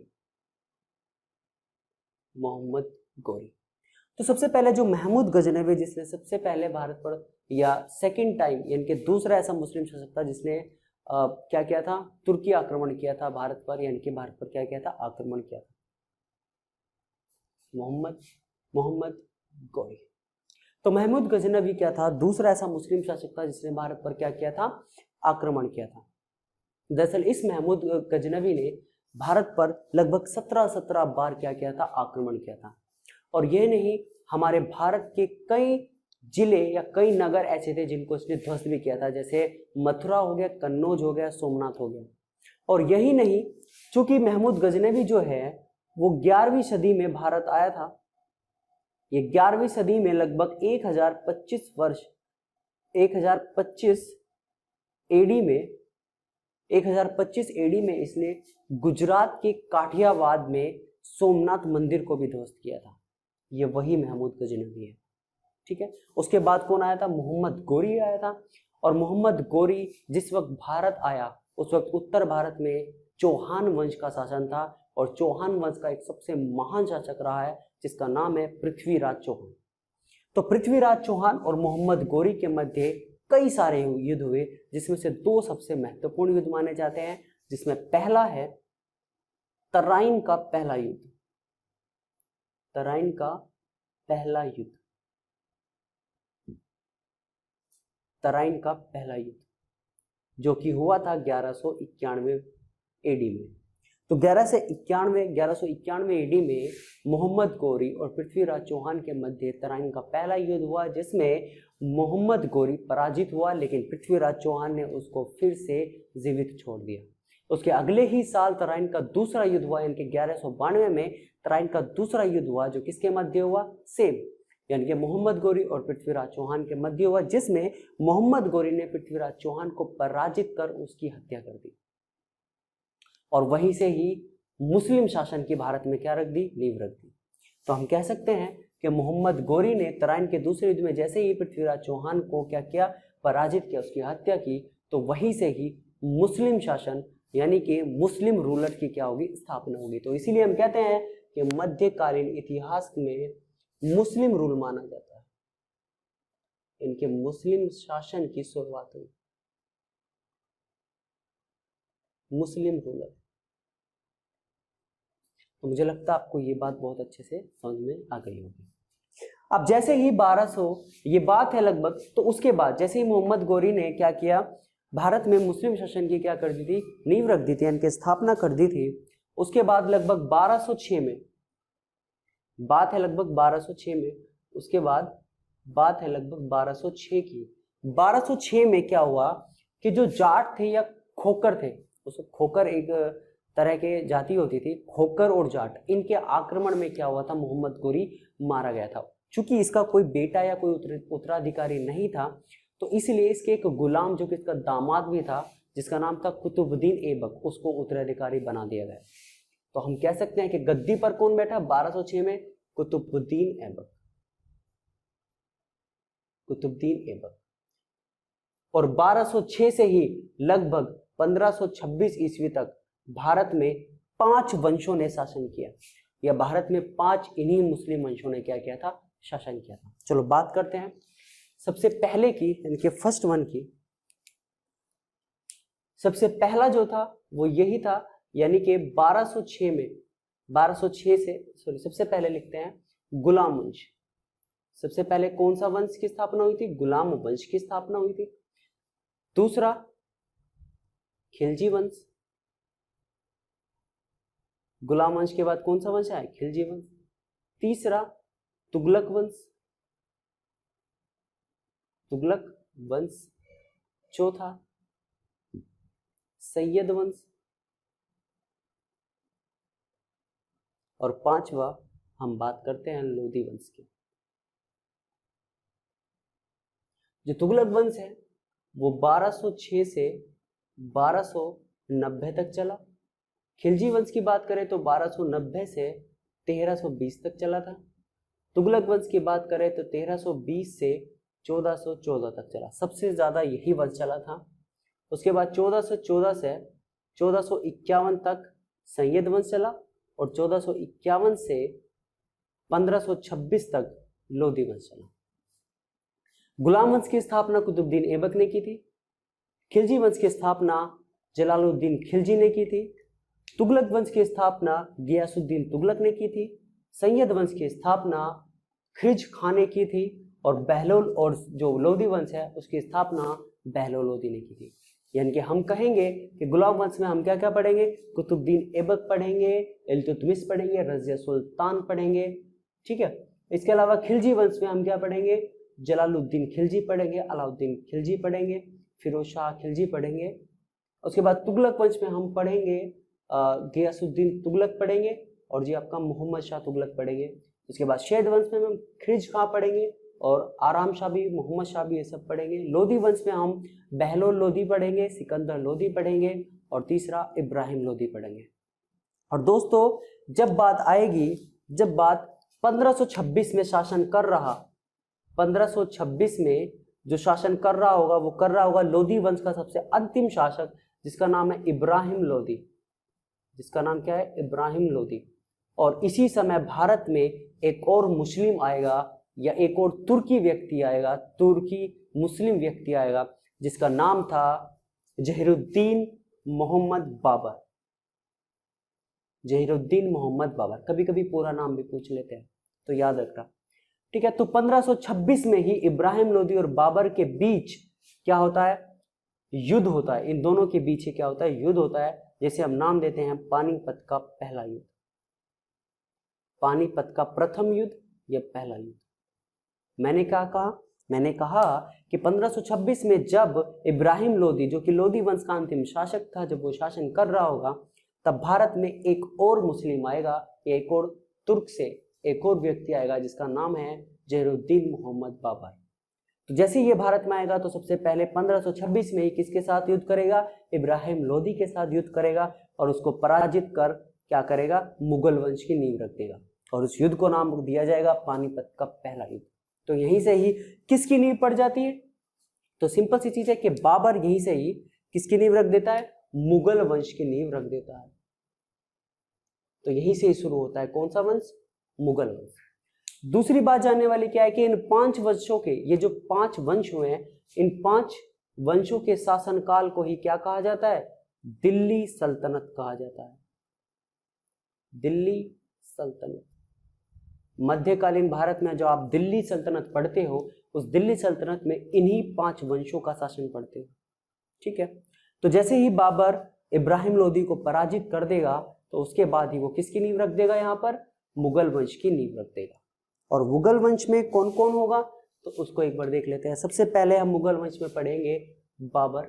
तो सबसे पहले जो महमूद गजनवी, जिसने सबसे पहले भारत पर या सेकंड टाइम यानी कि दूसरा ऐसा मुस्लिम शासक था जिसने क्या किया था? तुर्की आक्रमण किया था भारत पर, यानी कि भारत पर क्या किया था? आक्रमण किया था। मोहम्मद गौरी। तो महमूद गजनवी क्या था? दूसरा ऐसा मुस्लिम शासक था जिसने भारत पर क्या किया था? आक्रमण किया था। दरअसल इस महमूद गजनवी ने भारत पर लगभग 17 बार क्या किया था? आक्रमण किया था। और यह नहीं, हमारे भारत के कई जिले या कई नगर ऐसे थे जिनको इसने ध्वस्त भी किया था, जैसे मथुरा हो गया, कन्नौज हो गया, सोमनाथ हो गया। और यही नहीं, चूंकि महमूद गजनवी जो है वो 11वीं सदी में भारत आया था। ये 11वीं सदी में लगभग 1025 एडी में इसने गुजरात के काठियावाड़ में सोमनाथ मंदिर को भी ध्वस्त किया था। ये वही महमूद गजनवी है। ठीक है, उसके बाद कौन आया था? मोहम्मद गौरी आया था। और मोहम्मद गौरी जिस वक्त भारत आया उस वक्त उत्तर भारत में चौहान वंश का शासन था, और चौहान वंश का एक सबसे महान शासक रहा है जिसका नाम है पृथ्वीराज चौहान। तो पृथ्वीराज चौहान और मोहम्मद गौरी के मध्य कई सारे युद्ध हुए, जिसमें से दो सबसे महत्वपूर्ण युद्ध माने जाते हैं, जिसमें पहला है तराइन का पहला युद्ध जो कि हुआ था 1191 एडी में। तो 1191 ईडी में मोहम्मद गौरी और पृथ्वीराज चौहान के मध्य तराइन का पहला युद्ध हुआ, जिसमें मोहम्मद गौरी पराजित हुआ, लेकिन पृथ्वीराज चौहान ने उसको फिर से जीवित छोड़ दिया। उसके अगले ही साल तराइन का दूसरा युद्ध हुआ, यानी कि 1192 में तराइन का दूसरा युद्ध हुआ, जो किसके मध्य हुआ? सेम, यानी कि मोहम्मद गौरी और पृथ्वीराज चौहान के मध्य हुआ, जिसमें मोहम्मद गौरी ने पृथ्वीराज चौहान को पराजित कर उसकी हत्या कर दी और वहीं से ही मुस्लिम शासन की भारत में क्या रख दी? नींव रख दी। तो हम कह सकते हैं कि मोहम्मद गौरी ने तराइन के दूसरे युद्ध में जैसे ही पृथ्वीराज चौहान को क्या किया? पराजित किया, उसकी हत्या की, तो वहीं से ही मुस्लिम शासन यानी कि मुस्लिम रूलर की क्या होगी? स्थापना होगी। तो इसीलिए हम कहते हैं कि मध्यकालीन इतिहास में मुस्लिम रूल माना जाता है, इनके मुस्लिम शासन की शुरुआत हुई, मुस्लिम रूलर। तो मुझे लगता है आपको ये बात बहुत अच्छे से समझ में आ गई होगी। अब जैसे ही 1200 ये बात है लगभग, तो उसके बाद जैसे ही मोहम्मद गौरी ने क्या किया? भारत में मुस्लिम शासन की क्या कर दी थी? नींव रख दी थी, यानी कि स्थापना कर दी थी। उसके बाद लगभग 1206 में, बात है लगभग 1206 में, उसके बाद बात है लगभग 1206 की। 1206 में क्या हुआ कि जो जाट थे या खोकर थे, उसको खोकर एक तरह के जाति होती थी, खोकर और जाट, इनके आक्रमण में क्या हुआ था? मोहम्मद गौरी मारा गया था। चूंकि इसका कोई बेटा या कोई उत्तराधिकारी नहीं था, तो इसलिए इसके एक गुलाम जो कि इसका दामाद भी था, जिसका नाम था कुतुबुद्दीन ऐबक, उसको उत्तराधिकारी बना दिया गया। तो हम कह सकते हैं कि गद्दी पर कौन बैठा? 1206 में कुतुबुद्दीन ऐबक, कुतुबुद्दीन ऐबक। और 1206 से ही लगभग 1526 ईस्वी तक भारत में 5 वंशों ने शासन किया, या भारत में 5 इन्हीं मुस्लिम वंशों ने क्या किया था? शासन किया था। चलो बात करते हैं सबसे पहले की, यानी कि फर्स्ट वन की। सबसे पहला जो था वो यही था, यानी कि 1206 में, 1206 से सबसे पहले लिखते हैं गुलाम वंश। सबसे पहले कौन सा वंश की स्थापना हुई थी? गुलाम वंश की स्थापना हुई थी। दूसरा खिलजी वंश, गुलाम वंश के बाद कौन सा वंश आया? खिलजी वंश। तीसरा तुगलक वंश, तुगलक वंश। चौथा सैयद वंश, और पांचवा हम बात करते हैं लोधी वंश की। जो तुगलक वंश है वो 1206 से 1290 तक चला। खिलजी वंश की बात करें तो 1290 से 1320 तक चला था। तुगलक वंश की बात करें तो 1320 से 1414 तक चला, सबसे ज्यादा यही वंश चला था। उसके बाद 1414 से 1451 तक सैयद वंश चला, और 1451 से 1526 तक लोधी वंश चला। गुलाम वंश की स्थापना कुतुबुद्दीन ऐबक ने की थी। खिलजी वंश की स्थापना जलालुद्दीन खिलजी ने की थी। तुगलक वंश की स्थापना गियासुद्दीन तुगलक ने की थी। सैयद वंश की स्थापना खिज खान ने की थी, और बहलोल और जो लोधी वंश है उसकी स्थापना बहलोल लोधी ने की थी। यानी कि हम कहेंगे कि गुलाम वंश में हम क्या क्या पढ़ेंगे? कुतुबुद्दीन ऐबक पढ़ेंगे, इल्तुतमिश पढ़ेंगे, रजिया सुल्तान पढ़ेंगे, ठीक है। इसके अलावा खिलजी वंश में हम क्या पढ़ेंगे? जलालुद्दीन खिलजी पढ़ेंगे, अलाउद्दीन खिलजी पढ़ेंगे, फिरोज शाह खिलजी पढ़ेंगे। उसके बाद तुगलक वंश में हम पढ़ेंगे गियासुद्दीन तुगलक पढ़ेंगे, और जी आपका मोहम्मद शाह तुगलक पढ़ेंगे। उसके बाद सैयद वंश में हम खिज खां पढ़ेंगे, और आराम शाह भी, मोहम्मद शाह भी, ये सब पढ़ेंगे। लोधी वंश में हम बहलोल लोधी पढ़ेंगे, सिकंदर लोधी पढ़ेंगे, और तीसरा इब्राहिम लोधी पढ़ेंगे। और दोस्तों जब बात आएगी, जब बात 1526 में शासन कर रहा, 1526 में जो शासन कर रहा होगा वो कर रहा होगा लोधी वंश का सबसे अंतिम शासक, जिसका नाम है इब्राहिम लोधी। जिसका नाम क्या है? इब्राहिम लोधी। और इसी समय भारत में एक और मुस्लिम आएगा, या एक और तुर्की व्यक्ति आएगा, तुर्की मुस्लिम व्यक्ति आएगा, जिसका नाम था जहीरुद्दीन मोहम्मद बाबर। जहीरुद्दीन मोहम्मद बाबर, कभी कभी पूरा नाम भी पूछ लेते हैं तो याद रखना, ठीक है। तो 1526 में ही इब्राहिम लोधी और बाबर के बीच क्या होता है? युद्ध होता है, इन दोनों के बीच क्या होता है, युद्ध होता है, जैसे हम नाम देते हैं पानीपत का पहला युद्ध, पानीपत का प्रथम युद्ध या पहला युद्ध। मैंने क्या कहा, मैंने कहा कि 1526 में जब इब्राहिम लोदी, जो कि लोदी वंश का अंतिम शासक था, जब वो शासन कर रहा होगा, तब भारत में एक और मुस्लिम आएगा, एक और तुर्क से एक और व्यक्ति आएगा जिसका नाम है जहीरुद्दीन मोहम्मद बाबर। तो जैसे ये भारत में आएगा तो सबसे पहले 1526 में ही किसके साथ युद्ध करेगा, इब्राहिम लोदी के साथ युद्ध करेगा और उसको पराजित कर क्या करेगा, मुगल वंश की नींव रख देगा और उस युद्ध को नाम दिया जाएगा पानीपत का पहला युद्ध। तो यहीं से ही किसकी नींव पड़ जाती है, तो सिंपल सी चीज है कि बाबर यहीं से ही किसकी नींव रख देता है, मुगल वंश की नींव रख देता है। तो यहीं से ही शुरू होता है कौन सा वंश, मुगल वंश। दूसरी बात जानने वाली क्या है कि इन 5 वंशों के, ये जो 5 वंश हुए हैं, इन 5 वंशों के शासनकाल को ही क्या कहा जाता है, दिल्ली सल्तनत कहा जाता है, दिल्ली सल्तनत। मध्यकालीन भारत में जो आप दिल्ली सल्तनत पढ़ते हो, उस दिल्ली सल्तनत में इन्हीं 5 वंशों का शासन पढ़ते हो। ठीक है, तो जैसे ही बाबर इब्राहिम लोदी को पराजित कर देगा तो उसके बाद ही वो किसकी नींव रख देगा, यहाँ पर मुगल वंश की नींव रख देगा। और मुगल वंश में कौन कौन होगा, तो उसको एक बार देख लेते हैं। सबसे पहले हम मुगल वंश में पढ़ेंगे बाबर,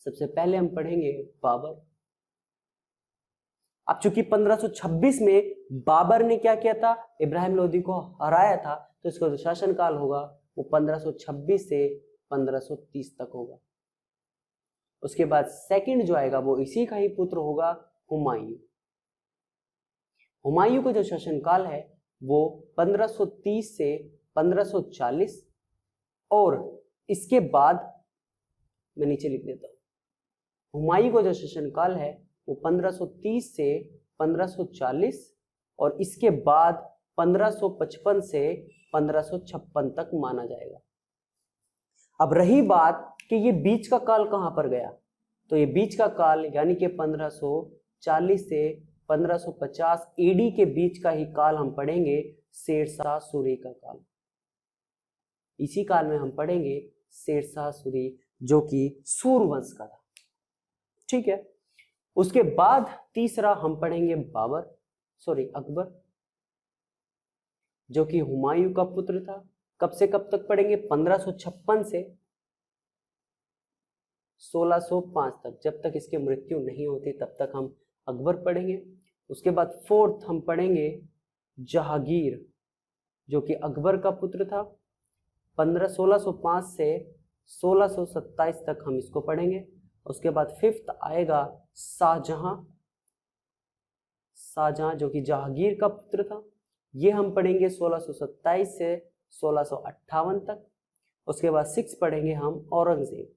सबसे पहले हम पढ़ेंगे बाबर। अब चूंकि 1526 में बाबर ने क्या किया था, इब्राहिम लोदी को हराया था, तो इसका जो शासनकाल होगा वो 1526 से 1530 तक होगा। उसके बाद सेकंड जो आएगा वो इसी का ही पुत्र होगा, हुमायूं। हुमायूं का जो शासनकाल है वो 1530 से 1540, और इसके बाद मैं नीचे लिख देता हूं, हुमायूं का जो शासनकाल है वो 1530 से 1540 और इसके बाद 1555 से 1556 तक माना जाएगा। अब रही बात कि ये बीच का काल कहां पर गया, तो ये बीच का काल यानी कि 1540 से 1550 एडी के बीच का ही काल हम पढ़ेंगे शेरशाह सूरी का काल। इसी काल में हम पढ़ेंगे शेरशाह सूरी, जो कि सूरवंश का था। ठीक है, उसके बाद तीसरा हम पढ़ेंगे अकबर, जो कि हुमायूं का पुत्र था। कब से कब तक पढ़ेंगे, 1556 से 1605 तक, जब तक इसकी मृत्यु नहीं होती तब तक हम अकबर पढ़ेंगे। उसके बाद फोर्थ हम पढ़ेंगे जहांगीर, जो कि अकबर का पुत्र था। 1605 से 1627 तक हम इसको पढ़ेंगे। उसके बाद फिफ्थ आएगा शाहजहां, जो कि जहांगीर का पुत्र था। ये हम पढ़ेंगे 1627 से 1658 तक। उसके बाद 6 पढ़ेंगे हम औरंगजेब,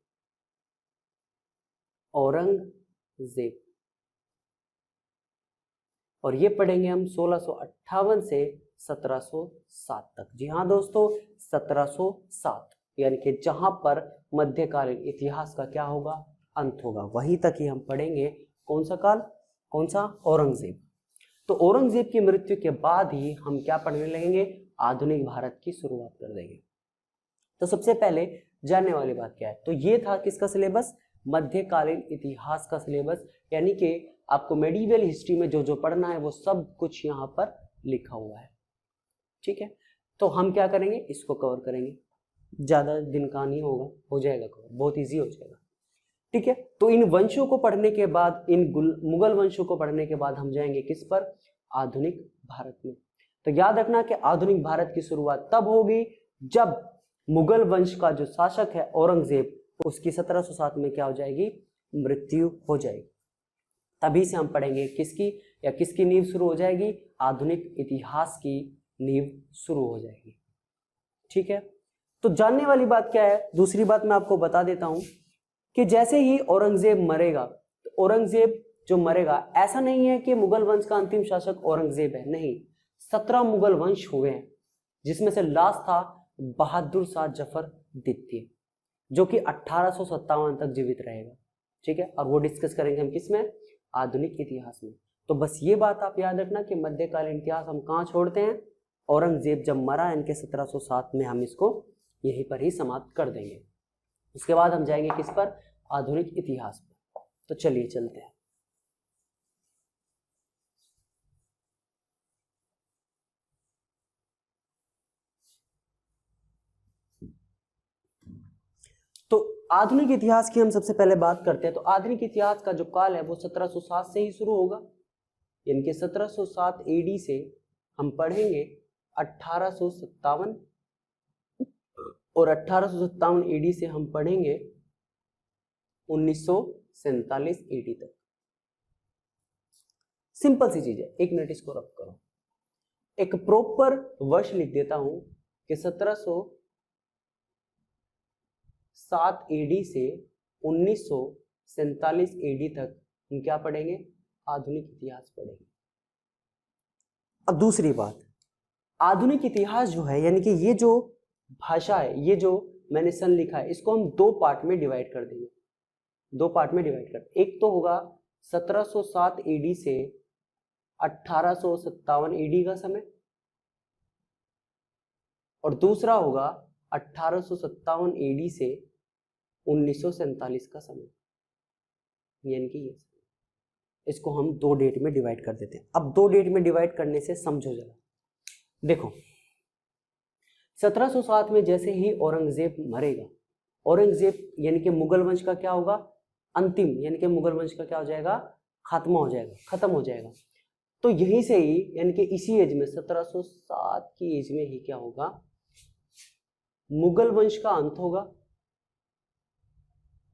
और ये पढ़ेंगे हम 1658 से 1707 तक। जी हाँ दोस्तों, 1707, यानी कि जहां पर मध्यकालीन इतिहास का क्या होगा, अंत होगा, वहीं तक ही हम पढ़ेंगे। कौन सा काल, कौन सा, औरंगजेब। तो औरंगजेब की मृत्यु के बाद ही हम क्या पढ़ने लगेंगे, आधुनिक भारत की शुरुआत कर देंगे। तो सबसे पहले जानने वाली बात क्या है, तो ये था किसका सिलेबस, मध्यकालीन इतिहास का सिलेबस, यानी कि आपको मेडिवल हिस्ट्री में जो जो पढ़ना है वो सब कुछ यहाँ पर लिखा हुआ है। ठीक है, तो हम क्या करेंगे, इसको कवर करेंगे, ज्यादा दिन का नहीं होगा, हो जाएगा कवर, बहुत इजी हो जाएगा। ठीक है, तो इन वंशों को पढ़ने के बाद, इन मुगल वंशों को पढ़ने के बाद हम जाएंगे किस पर, आधुनिक भारत में। तो याद रखना कि आधुनिक भारत की शुरुआत तब होगी जब मुगल वंश का जो शासक है औरंगजेब, उसकी 1707 में क्या हो जाएगी, मृत्यु हो जाएगी। तभी से हम पढ़ेंगे किसकी, या किसकी नींव शुरू हो जाएगी, आधुनिक इतिहास की नींव शुरू हो जाएगी। ठीक है, तो जानने वाली बात क्या है, दूसरी बात मैं आपको बता देता हूं कि जैसे ही औरंगजेब मरेगा, तो औरंगजेब जो मरेगा, ऐसा नहीं है कि मुगल वंश का अंतिम शासक औरंगजेब है, नहीं, 17 मुगल वंश हुए हैं, जिसमें से लास्ट था बहादुर शाह जफर द्वितीय, जो कि 1857 तक जीवित रहेगा। ठीक है, और वो डिस्कस करेंगे हम किसमें, आधुनिक इतिहास में। तो बस ये बात आप याद रखना कि मध्यकालीन इतिहास हम कहाँ छोड़ते हैं, औरंगजेब जब मरा, इनके 1707 में हम इसको यहीं पर ही समाप्त कर देंगे। उसके बाद हम जाएंगे किस पर, आधुनिक इतिहास पर। तो चलिए चलते हैं। तो आधुनिक इतिहास की हम सबसे पहले बात करते हैं। तो आधुनिक इतिहास का जो काल है वो 1707 से ही शुरू होगा, यानी कि 1707 एडी से हम पढ़ेंगे 1857, और 1857 एडी से हम पढ़ेंगे 1947 एडी तक। सिंपल सी चीज है, एक मिनट इसको रफ करो, एक प्रॉपर वर्ष लिख देता हूं कि 1707 एडी से 1947 एडी तक हम क्या पढ़ेंगे, आधुनिक इतिहास पढ़ेंगे। अब दूसरी बात, आधुनिक इतिहास जो है, यानी कि ये जो भाषा है, ये जो मैंने सन लिखा है, इसको हम दो पार्ट में डिवाइड कर देंगे। दो पार्ट में डिवाइड कर, एक तो होगा 1707 एडी से 1857 एडी का समय, और दूसरा होगा 1857 एडी से 1947 का समय, यानी कि ये। इसको हम दो डेट में डिवाइड कर देते हैं। अब दो डेट में डिवाइड करने से समझो जरा, देखो 1707 में जैसे ही औरंगजेब मरेगा, औरंगजेब यानी कि मुगल वंश का क्या होगा, अंतिम, यानी कि मुगल वंश का क्या हो जाएगा, खात्मा हो जाएगा, खत्म हो जाएगा। तो यहीं से ही, यानी कि इसी एज में 1707 की एज में ही क्या होगा, मुगल वंश का अंत होगा,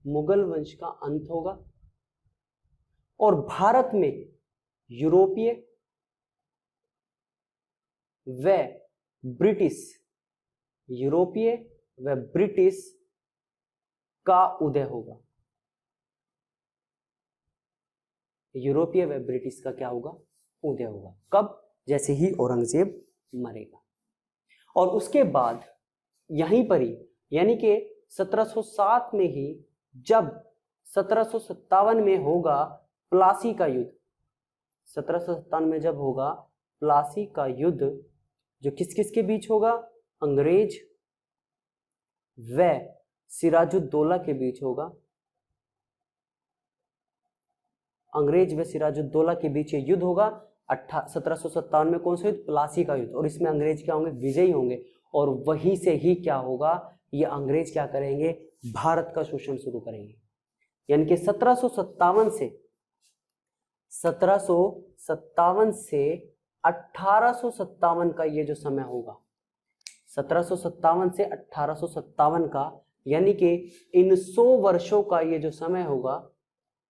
मुगल वंश का अंत होगा, और भारत में यूरोपीय व ब्रिटिश, यूरोपीय व ब्रिटिश का उदय होगा। यूरोपीय व ब्रिटिश का क्या होगा, उदय होगा। कब, जैसे ही औरंगजेब मरेगा। और उसके बाद यहीं पर ही, यानी कि 1707 में ही, जब 1757 में होगा प्लासी का युद्ध, 1757 में जब होगा प्लासी का युद्ध, जो किस किस के बीच होगा, अंग्रेज व सिराजुद्दौला के बीच होगा। अंग्रेज व सिराजुद्दौला के बीच ये युद्ध होगा 1757 में। कौन सा युद्ध, प्लासी का युद्ध। और इसमें अंग्रेज क्या होंगे, विजयी होंगे, और वहीं से ही क्या होगा, ये अंग्रेज क्या करेंगे, भारत का शोषण शुरू करेंगे। यानी कि 1757 से 1857 का ये जो समय होगा, 1757 से 1857 का, यानी कि इन 100 वर्षों का ये जो समय होगा,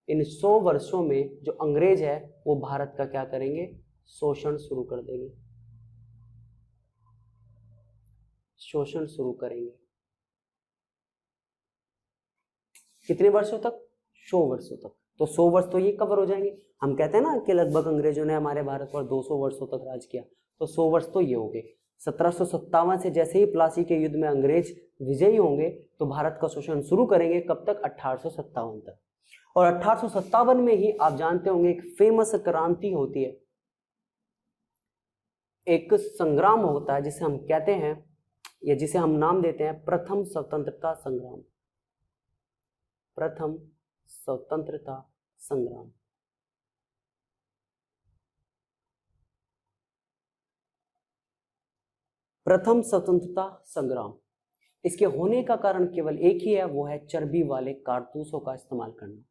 इन 100 वर्षों में जो अंग्रेज है वो भारत का क्या करेंगे, शोषण शुरू कर देंगे, शोषण शुरू करेंगे। कितने वर्षों तक, 100 वर्षों तक। तो 100 वर्ष तो ये कवर हो जाएंगे। हम कहते हैं ना कि लगभग अंग्रेजों ने हमारे भारत पर 200 वर्षों तक राज किया, तो 100 वर्ष तो ये हो गए। 1757 से जैसे ही प्लासी के युद्ध में अंग्रेज विजयी होंगे तो भारत का शोषण शुरू करेंगे। कब तक, 1857 तक। और 1857 में ही आप जानते होंगे एक फेमस क्रांति होती है, एक संग्राम होता है जिसे हम कहते हैं, या जिसे हम नाम देते हैं प्रथम स्वतंत्रता संग्राम। प्रथम स्वतंत्रता संग्राम। प्रथम स्वतंत्रता संग्राम, इसके होने का कारण केवल एक ही है, वो है चर्बी वाले कारतूसों का इस्तेमाल करना।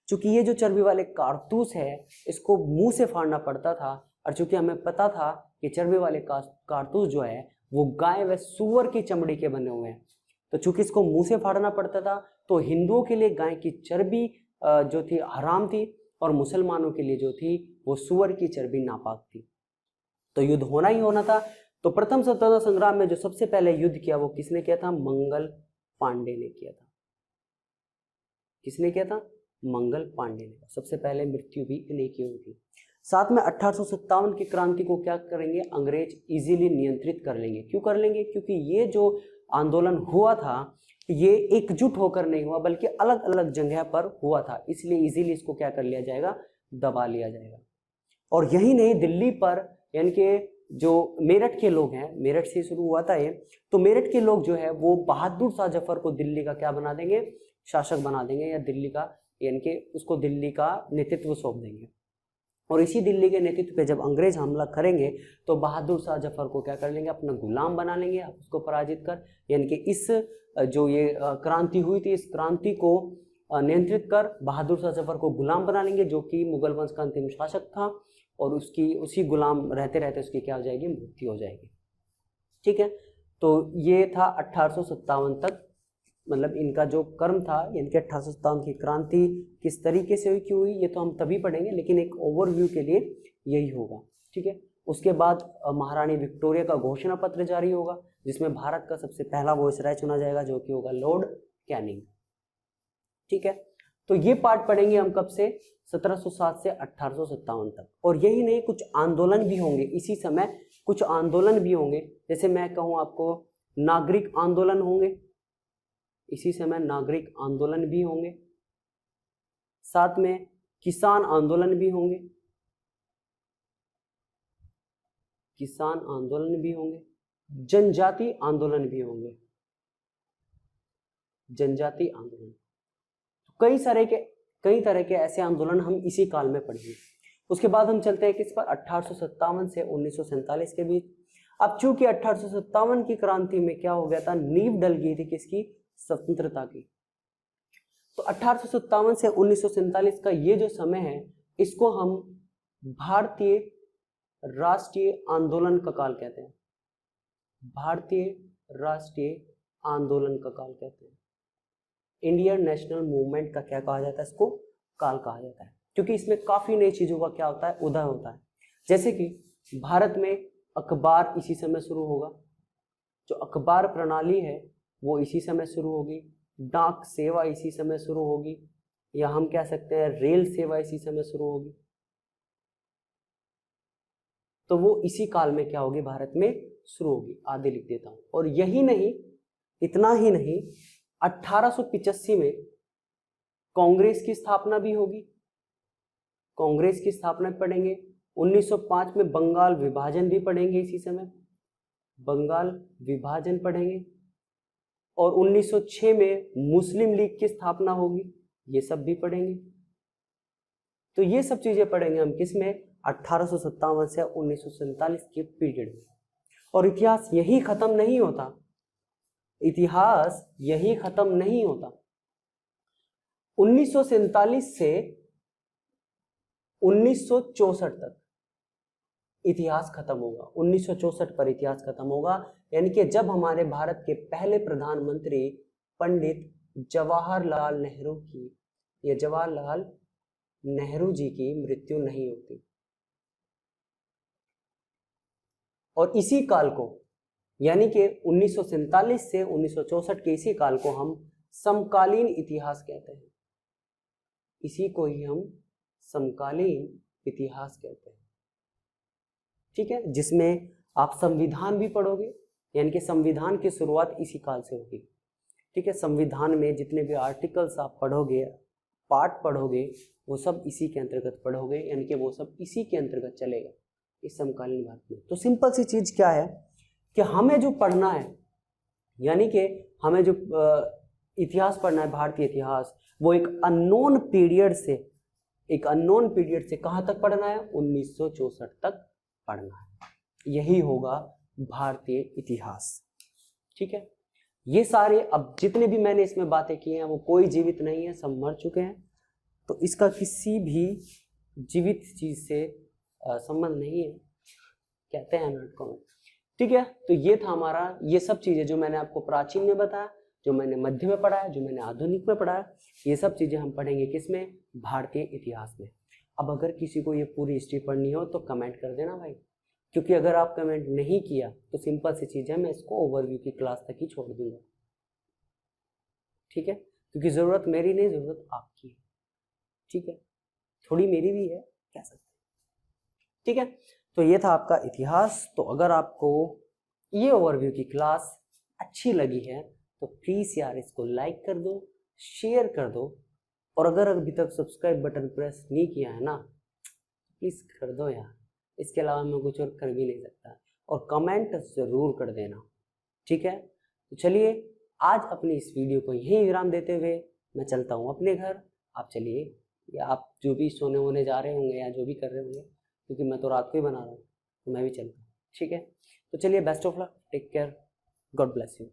क्योंकि ये जो चर्बी वाले कारतूस है, इसको मुंह से फाड़ना पड़ता था, और चूंकि हमें पता था कि चर्बी वाले कारतूस जो है वो गाय व सूअर की चमड़ी के बने हुए हैं, तो चूंकि इसको मुंह से फाड़ना पड़ता था, तो हिंदुओं के लिए गाय की चर्बी जो थी हराम थी, और मुसलमानों के लिए जो थी वो सूअर की चर्बी नापाक थी। तो युद्ध होना ही होना था। तो प्रथम स्वतंत्रता संग्राम में जो सबसे पहले युद्ध किया वो किसने किया था, मंगल पांडे ने किया था। किसने किया था, मंगल पांडे ने। सबसे पहले मृत्यु भी इन्हीं की होगी। साथ में 1857 की क्रांति को क्या करेंगे, अंग्रेज इजीली नियंत्रित कर लेंगे। क्यों कर लेंगे, क्योंकि ये जो आंदोलन हुआ था ये एकजुट होकर नहीं हुआ, बल्कि अलग अलग जगह पर हुआ था, इसलिए इजीली इसको क्या कर लिया जाएगा, दबा लिया जाएगा। और यही नहीं, दिल्ली पर, यानी कि जो मेरठ के लोग हैं, मेरठ से शुरू हुआ था ये, तो मेरठ के लोग जो है वो बहादुर शाह जफर को दिल्ली का क्या बना देंगे, शासक बना देंगे, या दिल्ली का यानी कि उसको दिल्ली का नेतृत्व सौंप देंगे। और इसी दिल्ली के नेतृत्व पे जब अंग्रेज हमला करेंगे तो बहादुर शाह जफर को क्या कर लेंगे, अपना गुलाम बना लेंगे, उसको पराजित कर, यानी कि इस जो ये क्रांति हुई थी, इस क्रांति को नियंत्रित कर बहादुर शाह जफर को गुलाम बना लेंगे, जो कि मुगल वंश का अंतिम शासक था, और उसी गुलाम रहते रहते उसकी क्या हो जाएगी, मृत्यु हो जाएगी। ठीक है, तो ये था 1857 तक, मतलब इनका जो कर्म था, यानी कि 1857 की क्रांति किस तरीके से हुई, क्यों हुई, ये तो हम तभी पढ़ेंगे, लेकिन एक ओवरव्यू के लिए यही होगा। ठीक है, उसके बाद महारानी विक्टोरिया का घोषणा पत्र जारी होगा, जिसमें भारत का सबसे पहला वॉइसराय चुना जाएगा, जो कि होगा लॉर्ड कैनिंग। ठीक है, तो ये पार्ट पढ़ेंगे हम कब से, 1707 से 1857 तक। और यही नहीं, कुछ आंदोलन भी होंगे इसी समय, कुछ आंदोलन भी होंगे, जैसे मैं कहूँ आपको नागरिक आंदोलन होंगे, इसी समय नागरिक आंदोलन भी होंगे, साथ में किसान आंदोलन भी होंगे, किसान आंदोलन भी होंगे, जनजाति आंदोलन भी होंगे, जनजाति आंदोलन, कई तरह के ऐसे आंदोलन हम इसी काल में पढ़ेंगे। उसके बाद हम चलते हैं किस पर, 1857 से 1947 के बीच। अब चूंकि 1857 की क्रांति में क्या हो गया था, नींव डल गई थी किसकी, स्वतंत्रता की। तो 1857 से 1947 का ये जो समय है, इसको हम भारतीय राष्ट्रीय आंदोलन का काल कहते हैं, भारतीय राष्ट्रीय आंदोलन का काल कहते हैं, इंडियन नेशनल मूवमेंट का क्या कहा जाता है, इसको काल कहा जाता है, क्योंकि इसमें काफी नई चीजों का क्या होता है, उदय होता है। जैसे कि भारत में अखबार इसी समय शुरू होगा, जो अखबार प्रणाली है वो इसी समय शुरू होगी, डाक सेवा इसी समय शुरू होगी, या हम कह सकते हैं रेल सेवा इसी समय शुरू होगी। तो वो इसी काल में क्या होगी, भारत में शुरू होगी। आदि लिख देता हूं। और यही नहीं, इतना ही नहीं, 1885 में कांग्रेस की स्थापना भी होगी, कांग्रेस की स्थापना पढ़ेंगे। 1905 में बंगाल विभाजन भी पढ़ेंगे, इसी समय बंगाल विभाजन पढ़ेंगे। और 1906 में मुस्लिम लीग की स्थापना होगी, ये सब भी पढ़ेंगे। तो ये सब चीजें पढ़ेंगे हम किसमें, 1857 से 1947 के पीरियड में। और इतिहास यही खत्म नहीं होता, इतिहास यही खत्म नहीं होता। 1947 से 1964 तक इतिहास खत्म होगा, 1964 पर इतिहास खत्म होगा, यानी कि जब हमारे भारत के पहले प्रधानमंत्री पंडित जवाहरलाल नेहरू की, या जवाहरलाल नेहरू जी की मृत्यु नहीं होती। और इसी काल को, यानी कि 1947 से 1964 के इसी काल को हम समकालीन इतिहास कहते हैं, इसी को ही हम समकालीन इतिहास कहते हैं। ठीक है, जिसमें आप संविधान भी पढ़ोगे, यानी कि संविधान की शुरुआत इसी काल से होगी। ठीक है, संविधान में जितने भी आर्टिकल्स आप पढ़ोगे, पार्ट पढ़ोगे, वो सब इसी के अंतर्गत पढ़ोगे, यानी कि वो सब इसी के अंतर्गत चलेगा इस समकालीन भारत में। तो सिंपल सी चीज क्या है कि हमें जो पढ़ना है, यानी कि हमें जो इतिहास पढ़ना है, भारतीय इतिहास, वो एक अननोन पीरियड से कहां तक पढ़ना है, 1964 तक पढ़ना है। यही होगा भारतीय इतिहास। ठीक है, ये सारे अब जितने भी मैंने इसमें बातें की हैं वो कोई जीवित नहीं है, सब मर चुके हैं, तो इसका किसी भी जीवित चीज से संबंध नहीं है, कहते हैं नाटकों में। ठीक है, तो ये था हमारा, ये सब चीजें जो मैंने आपको प्राचीन में बताया, जो मैंने मध्य में पढ़ाया, जो मैंने आधुनिक में पढ़ाया, ये सब चीजें हम पढ़ेंगे किसमें, भारतीय इतिहास में। अब अगर किसी को ये पूरी हिस्ट्री पढ़नी हो तो कमेंट कर देना भाई, क्योंकि अगर आप कमेंट नहीं किया तो सिंपल सी चीज है, मैं इसको ओवरव्यू की क्लास तक ही छोड़ दूंगा। ठीक है, क्योंकि जरूरत मेरी नहीं, जरूरत आपकी है। ठीक है, थोड़ी मेरी भी है, कह सकते हैं। ठीक है, तो ये था आपका इतिहास। तो अगर आपको ये ओवरव्यू की क्लास अच्छी लगी है तो प्लीज यार इसको लाइक कर दो, शेयर कर दो, और अगर अभी तक सब्सक्राइब बटन प्रेस नहीं किया है ना, प्लीज कर दो यार, इसके अलावा मैं कुछ और कर भी नहीं सकता। और कमेंट ज़रूर कर देना, ठीक है। तो चलिए आज अपनी इस वीडियो को यहीं विराम देते हुए मैं चलता हूँ अपने घर। आप चलिए, या आप जो भी सोने वोने जा रहे होंगे या जो भी कर रहे होंगे, क्योंकि मैं तो रात को ही बना रहा हूँ, तो मैं भी चलता हूँ, ठीक है। तो चलिए, best of luck, take care, God bless you.